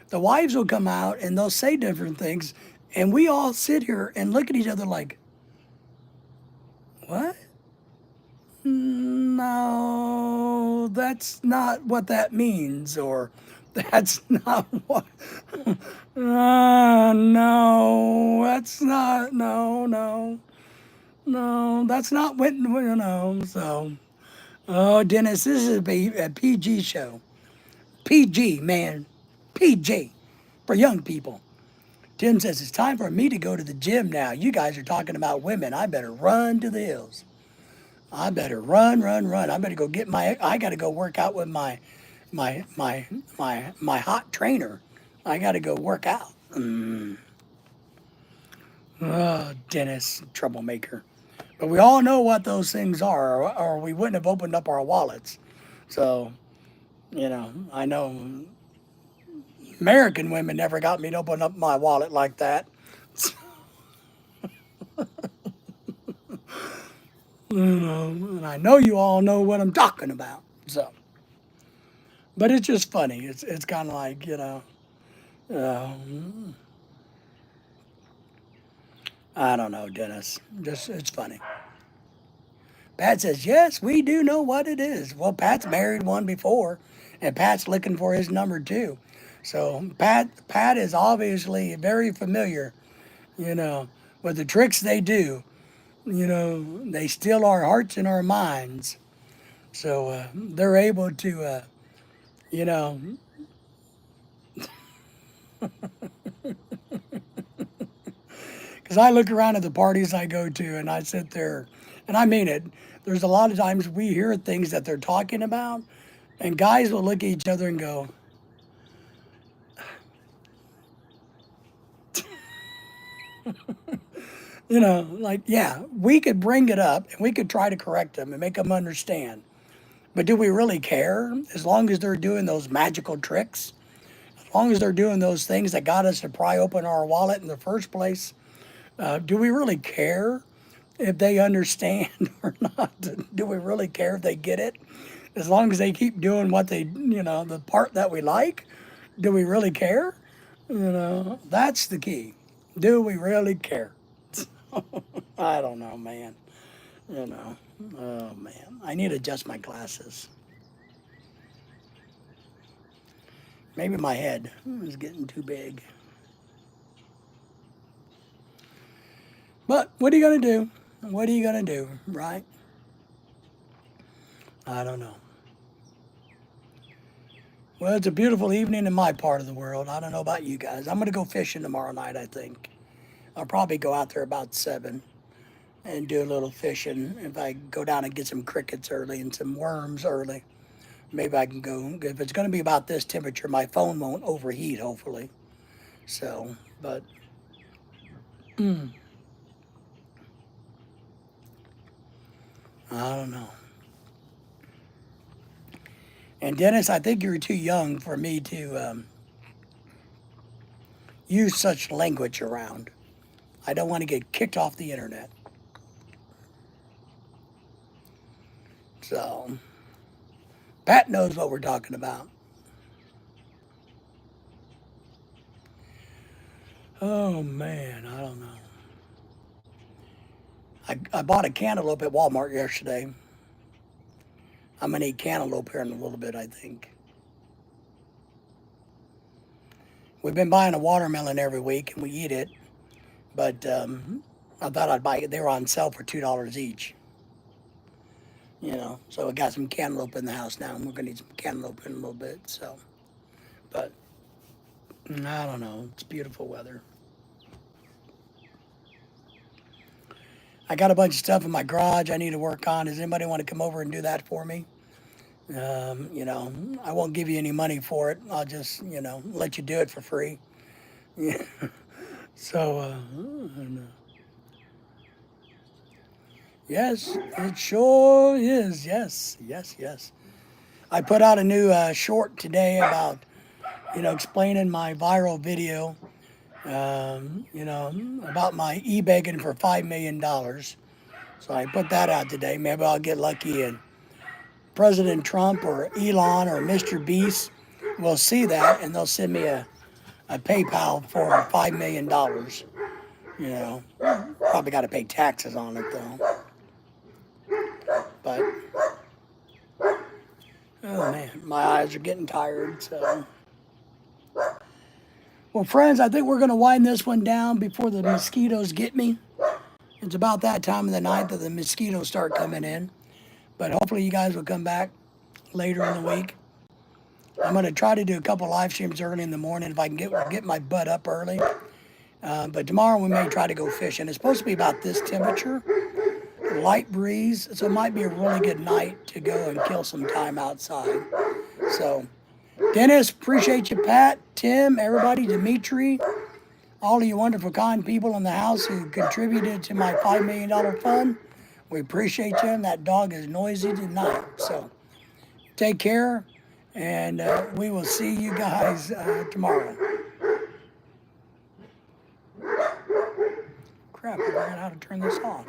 the wives will come out and they'll say different things. And we all sit here and look at each other like, what? No, that's not what that means, or that's not what. No, that's not. No, no, no, that's not what. So, oh, Dennis, this is a PG show. PG, man. PG for young people. Tim says it's time for me to go to the gym now. You guys are talking about women. I better run to the hills. I better run, run, run. I better go get I got to go work out with my hot trainer. I got to go work out. Oh, Dennis, troublemaker. But we all know what those things are, or we wouldn't have opened up our wallets. So, I know American women never got me to open up my wallet like that. And I know you all know what I'm talking about. So, but it's just funny. It's kind of like uh, I don't know, Dennis. Just it's funny. Pat says yes, we do know what it is. Well, Pat's married one before, and Pat's looking for his number two. So Pat is obviously very familiar, you know, with the tricks they do. They steal our hearts and our minds. So they're able to, you know, because I look around at the parties I go to and I sit there, and I mean it. There's a lot of times we hear things that they're talking about, and guys will look at each other and go, like, yeah, we could bring it up and we could try to correct them and make them understand. But do we really care? As long as they're doing those magical tricks, as long as they're doing those things that got us to pry open our wallet in the first place, do we really care if they understand or not? Do we really care if they get it? As long as they keep doing what the part that we like, do we really care? That's the key. Do we really care? I don't know, man. You know, oh man, I need to adjust my glasses. Maybe my head is getting too big. But what are you gonna do? What are you gonna do, right? I don't know. Well, it's a beautiful evening in my part of the world. I don't know about you guys. I'm going to go fishing tomorrow night, I think. I'll probably go out there about 7 and do a little fishing. If I go down and get some crickets early and some worms early, maybe I can go. If it's going to be about this temperature, my phone won't overheat, hopefully. So, but I don't know. And Dennis, I think you're too young for me to use such language around. I don't want to get kicked off the internet. So, Pat knows what we're talking about. Oh man, I don't know. I bought a cantaloupe at Walmart yesterday. I'm gonna eat cantaloupe here in a little bit, I think. We've been buying a watermelon every week and we eat it, but I thought I'd buy it. They were on sale for $2 each. So we got some cantaloupe in the house now, and we're gonna eat some cantaloupe in a little bit. So, but I don't know. It's beautiful weather. I got a bunch of stuff in my garage I need to work on. Does anybody want to come over and do that for me? I won't give you any money for it. I'll just, let you do it for free. Yeah. So, yes, it sure is. Yes, yes, yes. I put out a new short today about, explaining my viral video, about my e-begging for $5 million. So I put that out today. Maybe I'll get lucky and President Trump or Elon or Mr. Beast will see that and they'll send me a PayPal for $5 million. Probably got to pay taxes on it though. But oh man, my eyes are getting tired. So, well, friends, I think we're going to wind this one down before the mosquitoes get me. It's about that time of the night that the mosquitoes start coming in. But hopefully, you guys will come back later in the week. I'm going to try to do a couple live streams early in the morning if I can get my butt up early. But tomorrow we may try to go fishing. It's supposed to be about this temperature, light breeze, so it might be a really good night to go and kill some time outside. So, Dennis, appreciate you, Pat, Tim, everybody, Dimitri, all of you wonderful, kind people in the house who contributed to my $5 million fund. We appreciate you, and that dog is noisy tonight. So, take care, and we will see you guys tomorrow. Crap, I forgot how to turn this off.